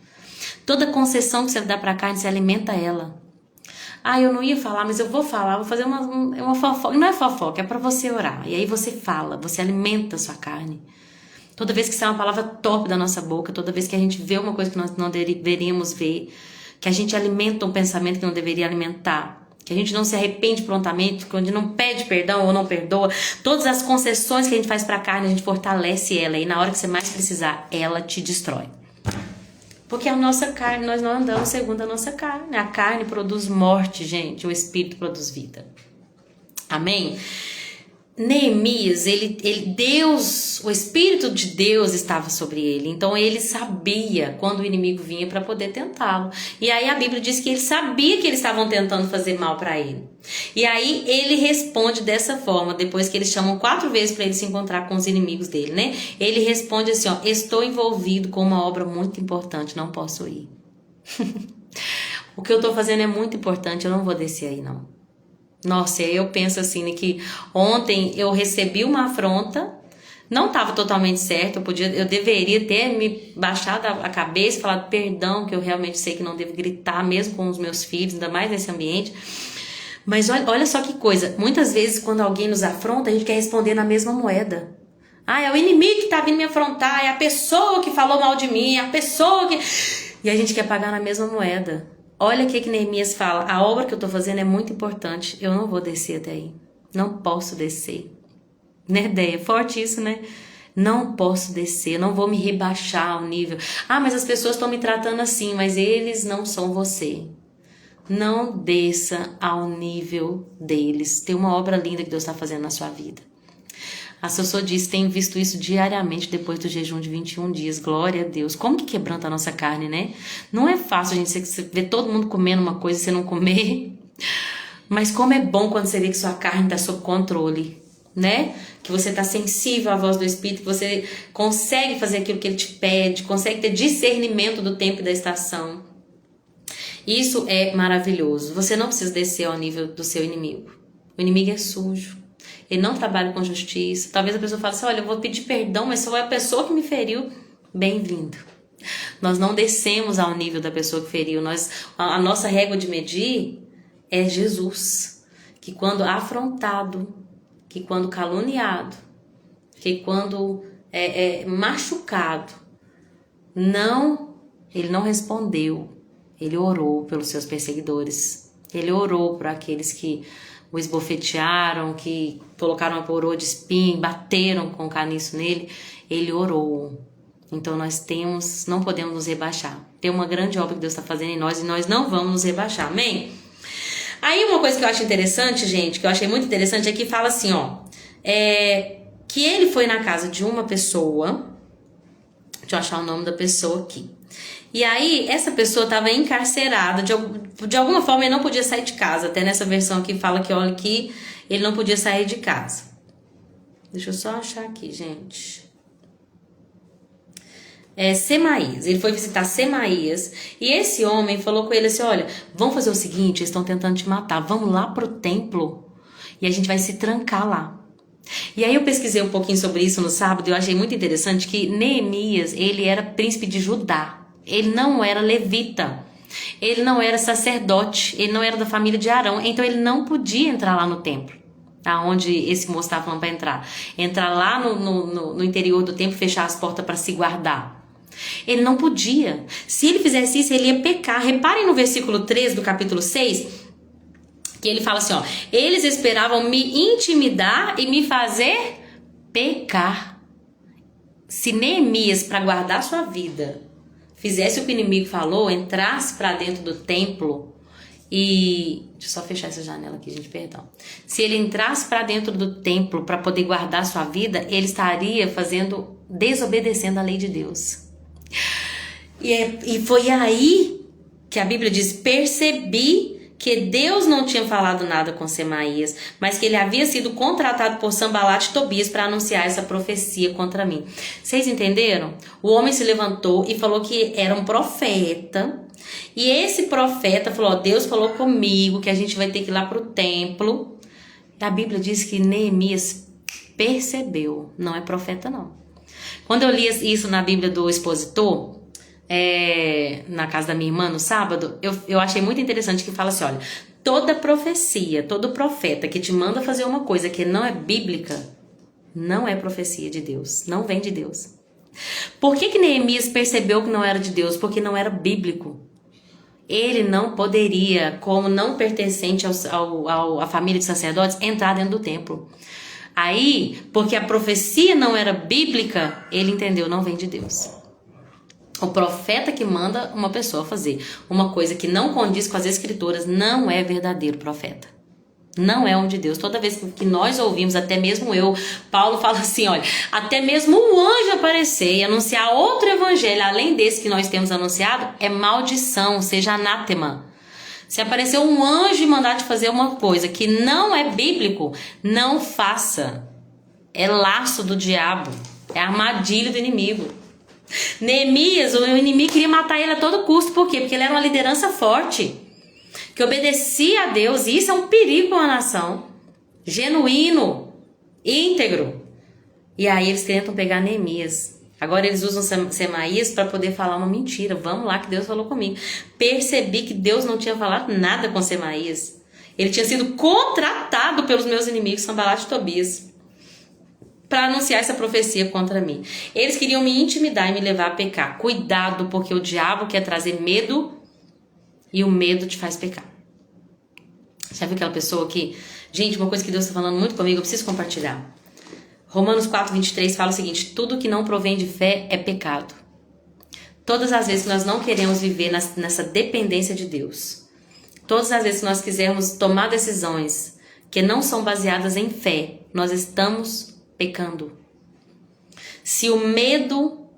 Toda concessão que você dá para a carne, você alimenta ela. Eu não ia falar, mas eu vou falar, vou fazer uma fofoca. Não é fofoca, é para você orar. E aí você fala, você alimenta a sua carne. Toda vez que sai uma palavra top da nossa boca, toda vez que a gente vê uma coisa que nós não deveríamos ver, que a gente alimenta um pensamento que não deveria alimentar, que a gente não se arrepende prontamente, que a gente não pede perdão ou não perdoa, todas as concessões que a gente faz para a carne, a gente fortalece ela. E na hora que você mais precisar, ela te destrói. Porque a nossa carne, nós não andamos segundo a nossa carne. A carne produz morte, gente. O Espírito produz vida. Amém? Neemias, Deus, o Espírito de Deus estava sobre ele. Então ele sabia quando o inimigo vinha para poder tentá-lo. E aí a Bíblia diz que ele sabia que eles estavam tentando fazer mal para ele. E aí ele responde dessa forma, depois que eles chamam 4 vezes para ele se encontrar com os inimigos dele, né? Ele responde assim, ó: estou envolvido com uma obra muito importante, não posso ir. O que eu tô fazendo é muito importante, eu não vou descer aí não. Nossa, eu penso assim, né, que ontem eu recebi uma afronta, não estava totalmente certo, eu deveria ter me baixado a cabeça e falado perdão, que eu realmente sei que não devo gritar mesmo com os meus filhos, ainda mais nesse ambiente. Mas olha só que coisa, muitas vezes quando alguém nos afronta, a gente quer responder na mesma moeda. Ah, é o inimigo que tá vindo me afrontar, é a pessoa que falou mal de mim, é a pessoa que... E a gente quer pagar na mesma moeda. Olha o que Neemias fala: a obra que eu tô fazendo é muito importante, eu não vou descer até aí. Não posso descer. Né, ideia? Forte isso, né? Não posso descer, não vou me rebaixar ao nível. Ah, mas as pessoas estão me tratando assim, mas eles não são você. Não desça ao nível deles. Tem uma obra linda que Deus está fazendo na sua vida. A Sossô diz, tem visto isso diariamente depois do jejum de 21 dias. Glória a Deus. Como que quebranta a nossa carne, né? Não é fácil, gente, você ver todo mundo comendo uma coisa e você não comer. Mas como é bom quando você vê que sua carne está sob controle, né? Que você está sensível à voz do Espírito, que você consegue fazer aquilo que Ele te pede, consegue ter discernimento do tempo e da estação. Isso é maravilhoso. Você não precisa descer ao nível do seu inimigo. O inimigo é sujo. Ele não trabalha com justiça. Talvez a pessoa fale assim, olha, eu vou pedir perdão, mas se foi a pessoa que me feriu, bem-vindo. Nós não descemos ao nível da pessoa que feriu. A nossa régua de medir é Jesus. Que quando afrontado, que quando caluniado, que quando machucado, ele não respondeu. Ele orou pelos seus perseguidores. Ele orou por aqueles que o esbofetearam, que colocaram uma coroa de espinho, bateram com caniço nele. Ele orou. Então nós não podemos nos rebaixar. Tem uma grande obra que Deus está fazendo em nós e nós não vamos nos rebaixar, amém? Aí uma coisa que eu acho interessante, gente, que eu achei muito interessante, é que fala assim, ó, que ele foi na casa de uma pessoa, deixa eu achar o nome da pessoa aqui. E aí, essa pessoa estava encarcerada, de alguma forma ele não podia sair de casa. Até nessa versão aqui fala que, olha, que ele não podia sair de casa. Deixa eu só achar aqui, gente. Semaías, ele foi visitar Semaías. E esse homem falou com ele assim, olha, vamos fazer o seguinte, eles estão tentando te matar. Vamos lá pro templo e a gente vai se trancar lá. E aí eu pesquisei um pouquinho sobre isso no sábado e eu achei muito interessante que Neemias, ele era príncipe de Judá. Ele não era levita, ele não era sacerdote, ele não era da família de Arão, então ele não podia entrar lá no templo, aonde esse moço estava falando para entrar lá no interior do templo, fechar as portas para se guardar. Ele não podia. Se ele fizesse isso, ele ia pecar. Reparem no versículo 3 do capítulo 6, que ele fala assim, ó, eles esperavam me intimidar e me fazer pecar. Se Neemias, para guardar sua vida, fizesse o que o inimigo falou, entrasse para dentro do templo e... Deixa eu só fechar essa janela aqui, gente, perdão. Se ele entrasse para dentro do templo para poder guardar sua vida, ele estaria desobedecendo a lei de Deus. E foi aí que a Bíblia diz, percebi que Deus não tinha falado nada com Semaías, mas que ele havia sido contratado por Sambalat e Tobias para anunciar essa profecia contra mim. Vocês entenderam? O homem se levantou e falou que era um profeta, e esse profeta falou, ó, Deus falou comigo que a gente vai ter que ir lá para o templo. E a Bíblia diz que Neemias percebeu, não é profeta não. Quando eu li isso na Bíblia do Expositor, na casa da minha irmã no sábado, eu achei muito interessante que fala assim, olha, toda profecia, todo profeta que te manda fazer uma coisa que não é bíblica, não é profecia de Deus, não vem de Deus. Por que Neemias percebeu que não era de Deus? Porque não era bíblico. Ele não poderia, como não pertencente à família de sacerdotes, entrar dentro do templo. Aí, porque a profecia não era bíblica, ele entendeu, não vem de Deus. O profeta que manda uma pessoa fazer uma coisa que não condiz com as escrituras não é verdadeiro profeta. Não é um de Deus. Toda vez que nós ouvimos, até mesmo eu, Paulo fala assim, olha, até mesmo um anjo aparecer e anunciar outro evangelho, além desse que nós temos anunciado, é maldição, seja anátema. Se aparecer um anjo e mandar te fazer uma coisa que não é bíblico, não faça. É laço do diabo, é armadilha do inimigo. Neemias, o inimigo queria matar ele a todo custo. Por quê? Porque ele era uma liderança forte, que obedecia a Deus. E isso é um perigo para uma nação. Genuíno, íntegro. E aí eles tentam pegar Neemias. Agora eles usam Semaías para poder falar uma mentira. Vamos lá que Deus falou comigo. Percebi que Deus não tinha falado nada com Semaías. Ele tinha sido contratado pelos meus inimigos, Sanbalat e Tobias, para anunciar essa profecia contra mim. Eles queriam me intimidar e me levar a pecar. Cuidado, porque o diabo quer trazer medo e o medo te faz pecar. Já viu aquela pessoa que... Gente, uma coisa que Deus está falando muito comigo, eu preciso compartilhar. Romanos 4:23 fala o seguinte: tudo que não provém de fé é pecado. Todas as vezes que nós não queremos viver nessa dependência de Deus, todas as vezes que nós quisermos tomar decisões que não são baseadas em fé, nós estamos pecando. Se o medo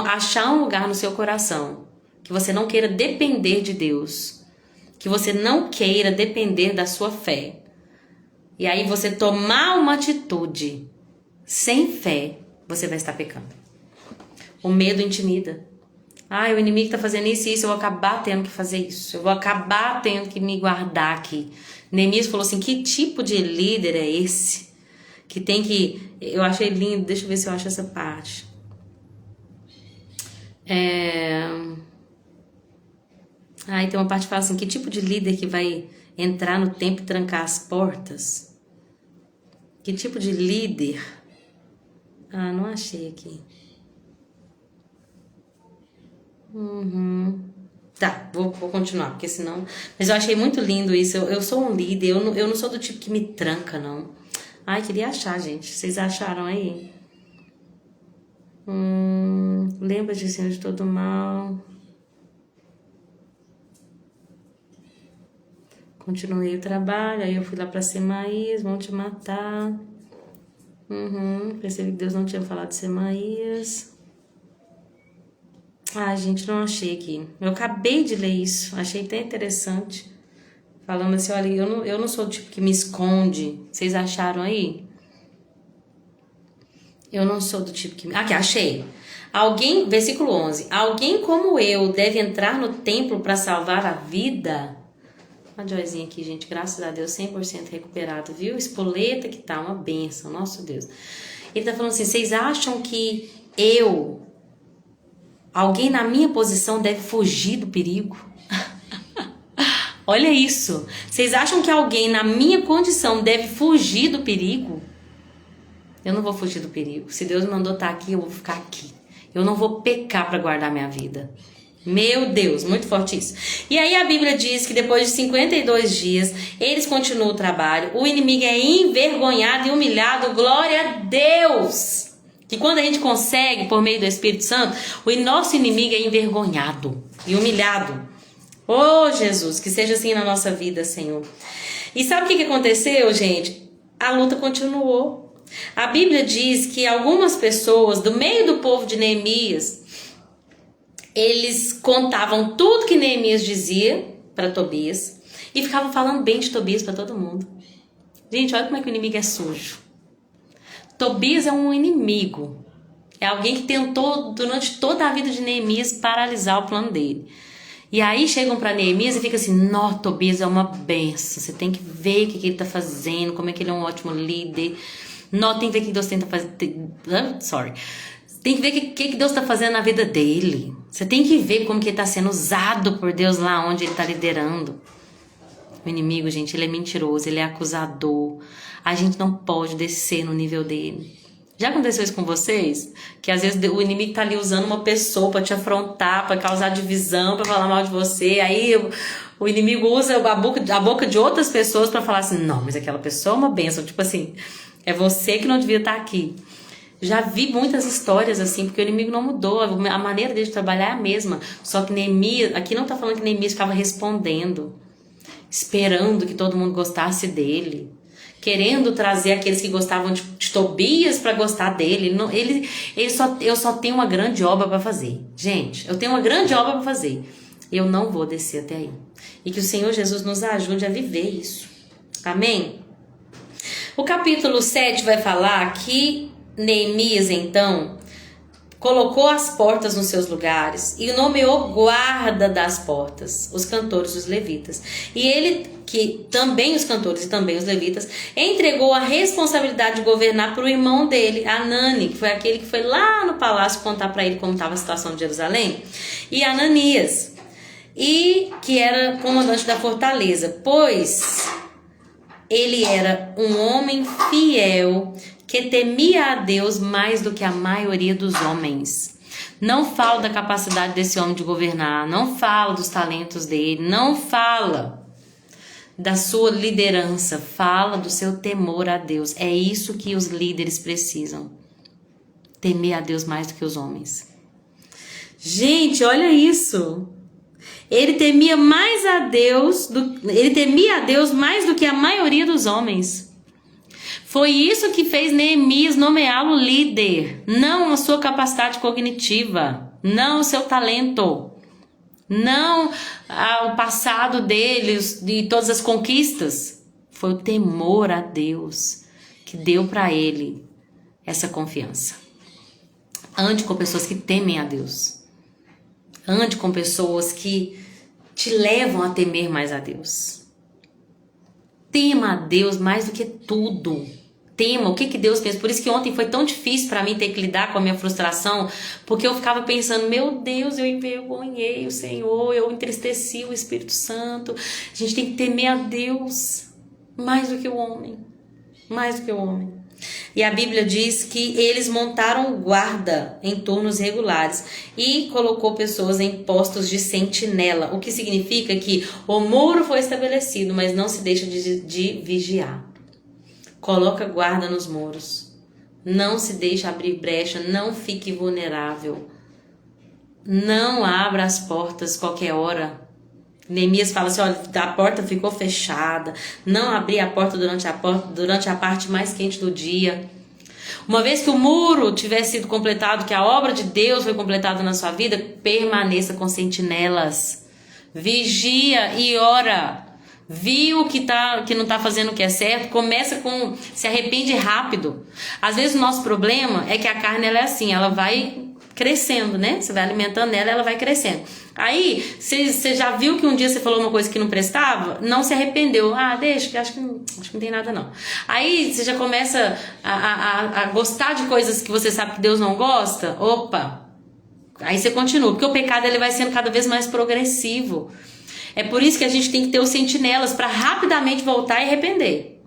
achar um lugar no seu coração, que você não queira depender de Deus, que você não queira depender da sua fé, e aí você tomar uma atitude sem fé, você vai estar pecando. O medo intimida. O inimigo está fazendo isso e isso, eu vou acabar tendo que fazer isso, eu vou acabar tendo que me guardar aqui. Neemias falou assim: que tipo de líder é esse? Que tem que... Eu achei lindo, deixa eu ver se eu acho essa parte. Aí tem uma parte que fala assim: que tipo de líder que vai entrar no templo e trancar as portas? Que tipo de líder? Não achei aqui. Tá, vou continuar, porque senão... Mas eu achei muito lindo isso. Eu sou um líder, eu não sou do tipo que me tranca, não. Queria achar, gente. Vocês acharam aí? Lembra-te, Senhor, de todo mal. Continuei o trabalho, aí eu fui lá pra Semaías, vão te matar. Percebi que Deus não tinha falado de Semaías. Gente, não achei aqui. Eu acabei de ler isso, achei até interessante. Falando assim, olha, eu não sou o tipo que me esconde. Vocês acharam aí? Eu não sou do tipo que... Aqui, achei. Versículo 11. Alguém como eu deve entrar no templo para salvar a vida? Uma joyzinha aqui, gente. Graças a Deus, 100% recuperado, viu? Espoleta que tá, uma bênção. Nosso Deus. Ele tá falando assim, vocês acham que alguém na minha posição deve fugir do perigo? Olha isso. Vocês acham que alguém na minha condição deve fugir do perigo? Eu não vou fugir do perigo. Se Deus me mandou estar aqui, eu vou ficar aqui. Eu não vou pecar para guardar minha vida. Meu Deus, muito forte isso. E aí a Bíblia diz que depois de 52 dias, eles continuam o trabalho. O inimigo é envergonhado e humilhado. Glória a Deus! Que quando a gente consegue, por meio do Espírito Santo, o nosso inimigo é envergonhado e humilhado. Oh, Jesus, que seja assim na nossa vida, Senhor. E sabe o que aconteceu, gente? A luta continuou. A Bíblia diz que algumas pessoas do meio do povo de Neemias, eles contavam tudo que Neemias dizia para Tobias e ficavam falando bem de Tobias para todo mundo. Gente, olha como é que o inimigo é sujo. Tobias é um inimigo. É alguém que tentou durante toda a vida de Neemias paralisar o plano dele. E aí chegam para Neemias e fica assim: nó, Tobias é uma benção. Você tem que ver o que ele está fazendo, como é que ele é um ótimo líder. Nó, tem que ver o que Deus tenta fazer. Tem que ver o que Deus está fazendo na vida dele. Você tem que ver como que ele está sendo usado por Deus lá onde ele está liderando. O inimigo, gente, ele é mentiroso, ele é acusador. A gente não pode descer no nível dele. Já aconteceu isso com vocês? Que às vezes o inimigo tá ali usando uma pessoa para te afrontar, para causar divisão, para falar mal de você. Aí o inimigo usa a boca de outras pessoas para falar assim: não, mas aquela pessoa é uma bênção. Tipo assim, é você que não devia estar aqui. Já vi muitas histórias assim, porque o inimigo não mudou, a maneira dele de trabalhar é a mesma. Só que Neemias, aqui não tá falando que Neemias ficava respondendo, esperando que todo mundo gostasse dele, querendo trazer aqueles que gostavam de Tobias para gostar dele. Não, eu só tenho uma grande obra para fazer. Gente, eu tenho uma grande obra para fazer. Eu não vou descer até aí. E que o Senhor Jesus nos ajude a viver isso. Amém? O capítulo 7 vai falar que Neemias, então, colocou as portas nos seus lugares e nomeou guarda das portas, os cantores e os levitas. E ele, que também os cantores e também os levitas, entregou a responsabilidade de governar para o irmão dele, Anani, que foi aquele que foi lá no palácio contar para ele como estava a situação de Jerusalém, e Ananias, e que era comandante da fortaleza, pois ele era um homem fiel que temia a Deus mais do que a maioria dos homens. Não falo da capacidade desse homem de governar, não falo dos talentos dele, não fala da sua liderança, fala do seu temor a Deus. É isso que os líderes precisam. Temer a Deus mais do que os homens. Gente, olha isso. Ele temia a Deus mais do que a maioria dos homens. Foi isso que fez Neemias nomeá-lo líder, não a sua capacidade cognitiva, não o seu talento, não o passado dele e todas as conquistas. Foi o temor a Deus que deu para ele essa confiança. Ande com pessoas que temem a Deus. Ande com pessoas que te levam a temer mais a Deus. Tema a Deus mais do que tudo. Tema o que Deus pensa. Por isso que ontem foi tão difícil para mim ter que lidar com a minha frustração, porque eu ficava pensando, meu Deus, eu envergonhei o Senhor, eu entristeci o Espírito Santo. A gente tem que temer a Deus mais do que o homem. Mais do que o homem. E a Bíblia diz que eles montaram guarda em turnos regulares e colocou pessoas em postos de sentinela, o que significa que o muro foi estabelecido, mas não se deixa de vigiar. Coloca guarda nos muros, não se deixa abrir brecha, não fique vulnerável, não abra as portas qualquer hora. Neemias fala assim, olha, a porta ficou fechada, não abri a porta durante a parte mais quente do dia. Uma vez que o muro tiver sido completado, que a obra de Deus foi completada na sua vida, permaneça com sentinelas, vigia e ora. Viu que não está fazendo o que é certo, se arrepende rápido. Às vezes o nosso problema é que a carne ela é assim, ela vai crescendo, né? Você vai alimentando ela vai crescendo. Aí, você já viu que um dia você falou uma coisa que não prestava? Não se arrependeu. Ah, deixa, que acho que não tem nada não. Aí, você já começa a gostar de coisas que você sabe que Deus não gosta? Opa! Aí você continua, porque o pecado ele vai sendo cada vez mais progressivo. É por isso que a gente tem que ter os sentinelas para rapidamente voltar e arrepender.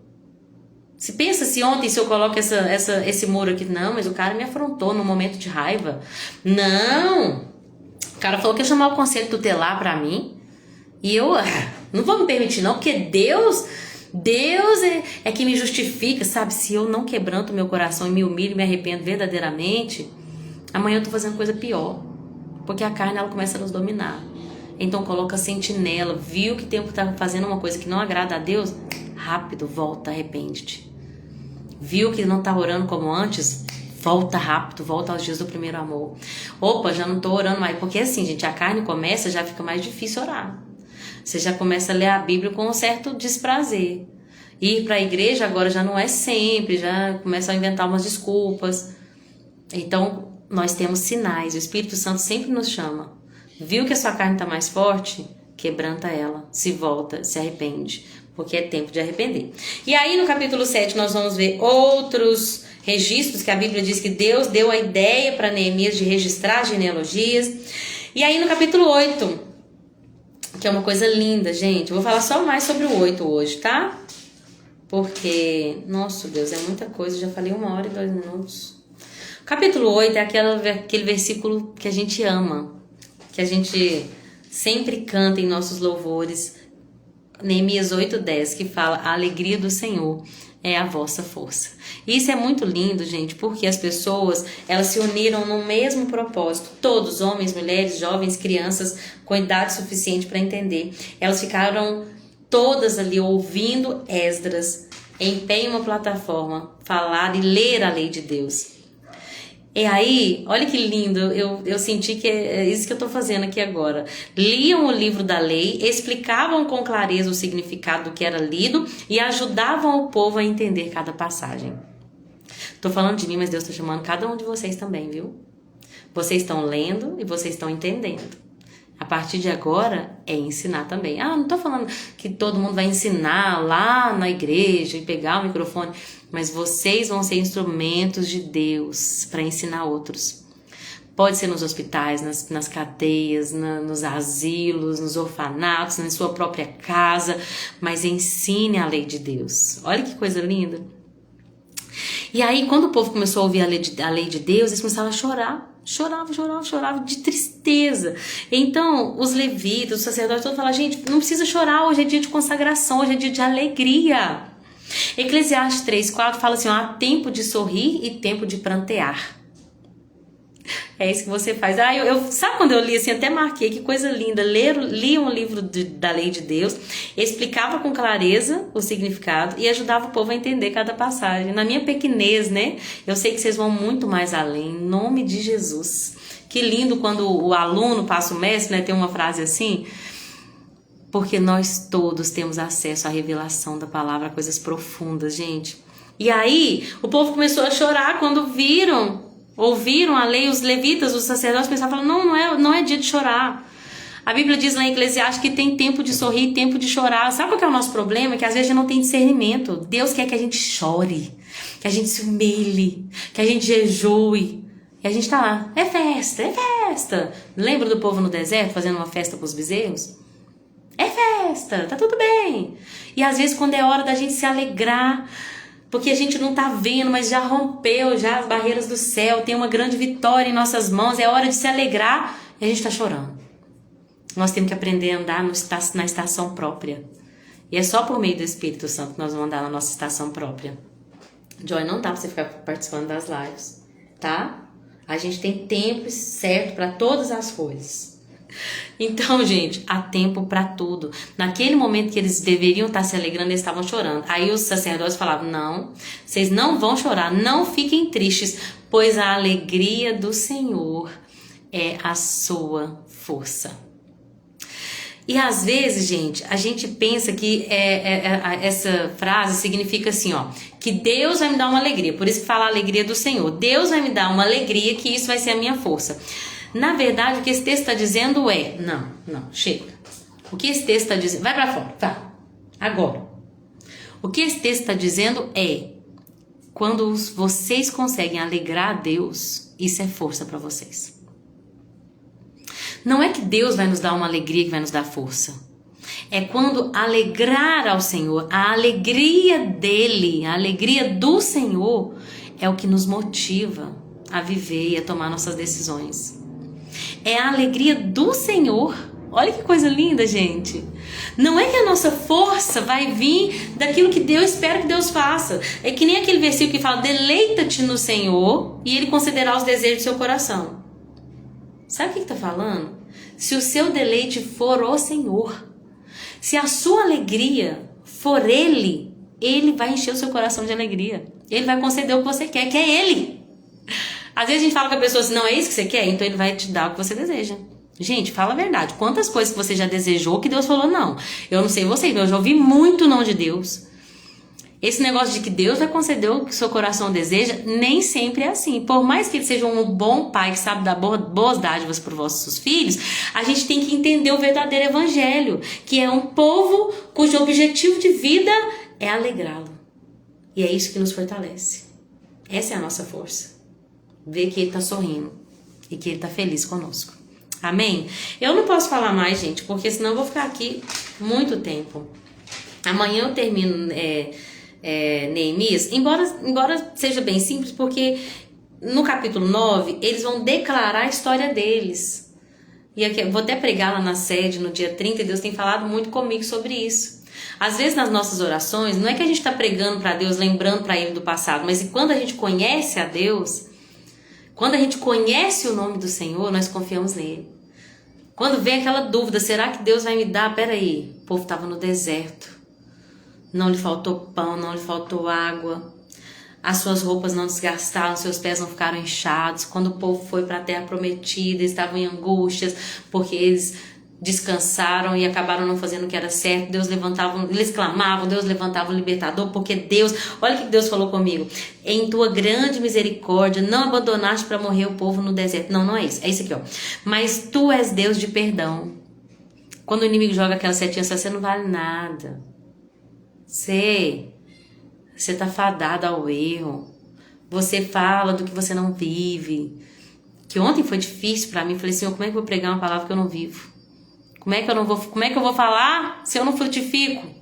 Se pensa se ontem se eu coloco esse muro aqui, não, mas o cara me afrontou num momento de raiva. Não! O cara falou que ia chamar o conselho tutelar pra mim. E eu não vou me permitir não, porque Deus é que me justifica, sabe? Se eu não quebranto meu coração e me humilho e me arrependo verdadeiramente, amanhã eu tô fazendo coisa pior. Porque a carne ela começa a nos dominar. Então coloca sentinela, viu que tempo tá fazendo uma coisa que não agrada a Deus? Rápido, volta, arrepende-te. Viu que não tá orando como antes? Volta rápido, volta aos dias do primeiro amor. Opa, já não tô orando mais. Porque assim, gente, a carne começa, já fica mais difícil orar. Você já começa a ler a Bíblia com um certo desprazer. Ir para a igreja agora já não é sempre, já começa a inventar umas desculpas. Então, nós temos sinais. O Espírito Santo sempre nos chama. Viu que a sua carne está mais forte? Quebranta ela, se volta, se arrepende. Porque é tempo de arrepender. E aí no capítulo 7 nós vamos ver outros registros que a Bíblia diz que Deus deu a ideia para Neemias de registrar genealogias. E aí no capítulo 8, que é uma coisa linda, gente. Eu vou falar só mais sobre o 8 hoje, tá? Porque, nossa Deus, é muita coisa. Eu já falei 1h02. O capítulo 8 é aquele versículo que a gente ama, que a gente sempre canta em nossos louvores. Neemias 8:10, que fala: a alegria do Senhor é a vossa força. Isso é muito lindo, gente, porque as pessoas, elas se uniram no mesmo propósito. Todos, homens, mulheres, jovens, crianças, com idade suficiente para entender. Elas ficaram todas ali ouvindo Esdras, em pé em uma plataforma, falar e ler a lei de Deus. E aí, olha que lindo, eu senti que é isso que eu estou fazendo aqui agora. Liam o livro da lei, explicavam com clareza o significado do que era lido e ajudavam o povo a entender cada passagem. Estou falando de mim, mas Deus está chamando cada um de vocês também, viu? Vocês estão lendo e vocês estão entendendo. A partir de agora é ensinar também. Não estou falando que todo mundo vai ensinar lá na igreja e pegar o microfone, mas vocês vão ser instrumentos de Deus para ensinar outros. Pode ser nos hospitais, nas cadeias, nos asilos, nos orfanatos, na sua própria casa, mas ensine a lei de Deus. Olha que coisa linda. E aí, quando o povo começou a ouvir a lei de Deus, eles começaram a chorar. Chorava de tristeza. Então, os levitas, os sacerdotes, todos falaram, gente, não precisa chorar, hoje é dia de consagração, hoje é dia de alegria. Eclesiastes 3:4 fala assim, há tempo de sorrir e tempo de prantear. É isso que você faz. Sabe quando eu li assim, até marquei, que coisa linda. Lia um livro da lei de Deus, explicava com clareza o significado e ajudava o povo a entender cada passagem. Na minha pequenez, né? Eu sei que vocês vão muito mais além, em nome de Jesus. Que lindo quando o aluno passa o mestre, né? Tem uma frase assim, porque nós todos temos acesso à revelação da palavra, coisas profundas, gente. E aí, o povo começou a chorar quando ouviram a lei, os levitas, os sacerdotes pensavam, não é dia de chorar. A Bíblia diz lá em Eclesiastes que tem tempo de sorrir e tempo de chorar. Sabe qual que é o nosso problema? Que às vezes a gente não tem discernimento. Deus quer que a gente chore, que a gente se humilhe, que a gente jejue. E a gente tá lá, é festa. Lembra do povo no deserto fazendo uma festa com os bezerros? É festa, tá tudo bem. E às vezes quando é hora da gente se alegrar, porque a gente não tá vendo, mas já rompeu já as barreiras do céu, tem uma grande vitória em nossas mãos, é hora de se alegrar e a gente tá chorando. Nós temos que aprender a andar na estação própria. E é só por meio do Espírito Santo que nós vamos andar na nossa estação própria. Joy, não dá pra você ficar participando das lives, tá? A gente tem tempo certo para todas as coisas. Então, gente, há tempo para tudo. Naquele momento que eles deveriam estar se alegrando, eles estavam chorando. Aí os sacerdotes falavam, não, vocês não vão chorar, não fiquem tristes, pois a alegria do Senhor é a sua força. E às vezes, gente, a gente pensa que essa frase significa assim, ó, que Deus vai me dar uma alegria, por isso que fala a alegria do Senhor. Deus vai me dar uma alegria, que isso vai ser a minha força. Na verdade, o que esse texto está dizendo é... Não, chega. O que esse texto está dizendo... Vai para fora, tá. Agora. O que esse texto está dizendo é... Quando vocês conseguem alegrar a Deus, isso é força para vocês. Não é que Deus vai nos dar uma alegria que vai nos dar força. É quando alegrar ao Senhor, a alegria dele, a alegria do Senhor, é o que nos motiva a viver e a tomar nossas decisões. É a alegria do Senhor. Olha que coisa linda, gente. Não é que a nossa força vai vir daquilo que Deus espera que Deus faça. É que nem aquele versículo que fala, deleita-te no Senhor e Ele concederá os desejos do seu coração. Sabe o que está falando? Se o seu deleite for o Senhor, se a sua alegria for Ele, Ele vai encher o seu coração de alegria. Ele vai conceder o que você quer, que é Ele. Às vezes a gente fala com a pessoa assim, não é isso que você quer? Então Ele vai te dar o que você deseja. Gente, fala a verdade. Quantas coisas que você já desejou que Deus falou não? Eu não sei vocês, mas eu já ouvi muito não de Deus. Esse negócio de que Deus vai conceder o que o seu coração deseja, nem sempre é assim. Por mais que Ele seja um bom pai que sabe dar boas dádivas para os vossos filhos, a gente tem que entender o verdadeiro evangelho, que é um povo cujo objetivo de vida é alegrá-lo. E é isso que nos fortalece. Essa é a nossa força. Ver que Ele está sorrindo e que Ele está feliz conosco. Amém? Eu não posso falar mais, gente, porque senão eu vou ficar aqui muito tempo. Amanhã eu termino Neemias, embora seja bem simples, porque no capítulo 9 eles vão declarar a história deles. E aqui, vou até pregar lá na sede no dia 30, e Deus tem falado muito comigo sobre isso. Às vezes nas nossas orações, não é que a gente está pregando para Deus, lembrando para Ele do passado, mas quando a gente conhece a Deus, quando a gente conhece o nome do Senhor, nós confiamos nele. Quando vem aquela dúvida, será que Deus vai me dar? Peraí, o povo estava no deserto, não lhe faltou pão, não lhe faltou água, as suas roupas não desgastaram, seus pés não ficaram inchados. Quando o povo foi para a terra prometida, eles estavam em angústias, porque eles descansaram e acabaram não fazendo o que era certo. Deus levantava, eles clamavam, Deus levantava o libertador, porque Deus, olha o que Deus falou comigo: em tua grande misericórdia não abandonaste para morrer o povo no deserto. Não é isso, é isso aqui, ó. Mas tu és Deus de perdão. Quando o inimigo joga aquela setinha, você não vale nada, você tá fadada ao erro, você fala do que você não vive. Que ontem foi difícil para mim. Falei, Senhor, como é que eu vou pregar uma palavra que eu não vivo? Como é que eu vou falar se eu não frutifico?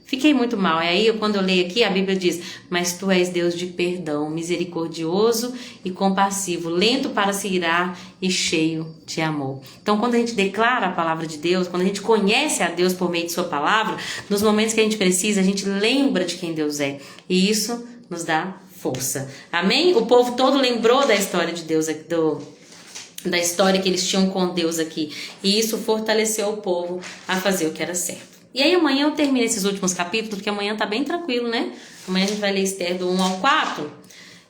Fiquei muito mal. E aí, quando eu leio aqui, a Bíblia diz: mas tu és Deus de perdão, misericordioso e compassivo, lento para se irar e cheio de amor. Então, quando a gente declara a palavra de Deus, quando a gente conhece a Deus por meio de sua palavra, nos momentos que a gente precisa, a gente lembra de quem Deus é. E isso nos dá força. Amém? O povo todo lembrou da história de Deus aqui, da história que eles tinham com Deus aqui. E isso fortaleceu o povo a fazer o que era certo. E aí amanhã eu termino esses últimos capítulos, porque amanhã tá bem tranquilo, né? Amanhã a gente vai ler Esther do 1 ao 4.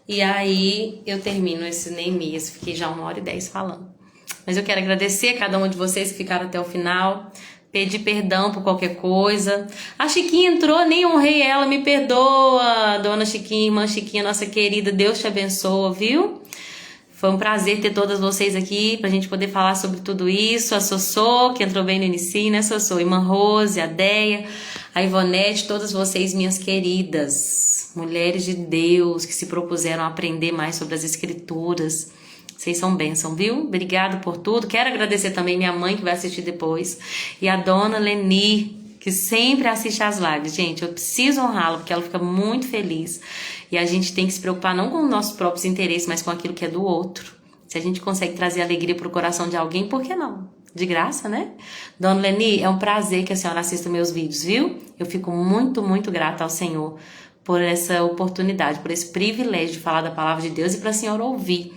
E aí eu termino esse Neemias. Fiquei já 1h10 falando. Mas eu quero agradecer a cada um de vocês que ficaram até o final. Pedir perdão por qualquer coisa. A Chiquinha entrou, nem honrei ela, me perdoa, dona Chiquinha, irmã Chiquinha, nossa querida. Deus te abençoa, viu? Foi um prazer ter todas vocês aqui pra gente poder falar sobre tudo isso. A Sossô, que entrou bem no início, né, Sossô? Irmã Rose, a Deia, a Ivonete, todas vocês, minhas queridas, mulheres de Deus que se propuseram a aprender mais sobre as Escrituras. Vocês são bênção, viu? Obrigado por tudo. Quero agradecer também minha mãe, que vai assistir depois, e a dona Leni, que sempre assiste as lives. Gente, eu preciso honrá-la, porque ela fica muito feliz. E a gente tem que se preocupar não com os nossos próprios interesses, mas com aquilo que é do outro. Se a gente consegue trazer alegria pro coração de alguém, por que não? De graça, né? Dona Leni, é um prazer que a senhora assista meus vídeos, viu? Eu fico muito, muito grata ao Senhor por essa oportunidade, por esse privilégio de falar da palavra de Deus e para a senhora ouvir.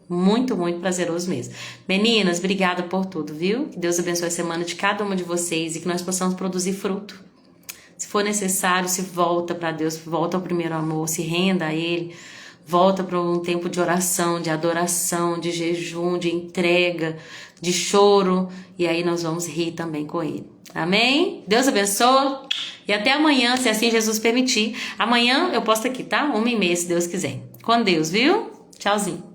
Muito, muito prazeroso mesmo. Meninas, obrigada por tudo, viu? Que Deus abençoe a semana de cada uma de vocês e que nós possamos produzir fruto. Se for necessário, se volta para Deus, volta ao primeiro amor, se renda a Ele, volta para um tempo de oração, de adoração, de jejum, de entrega, de choro, e aí nós vamos rir também com Ele. Amém? Deus abençoe e até amanhã, se assim Jesus permitir. Amanhã eu posto aqui, tá? 1h30, se Deus quiser. Com Deus, viu? Tchauzinho.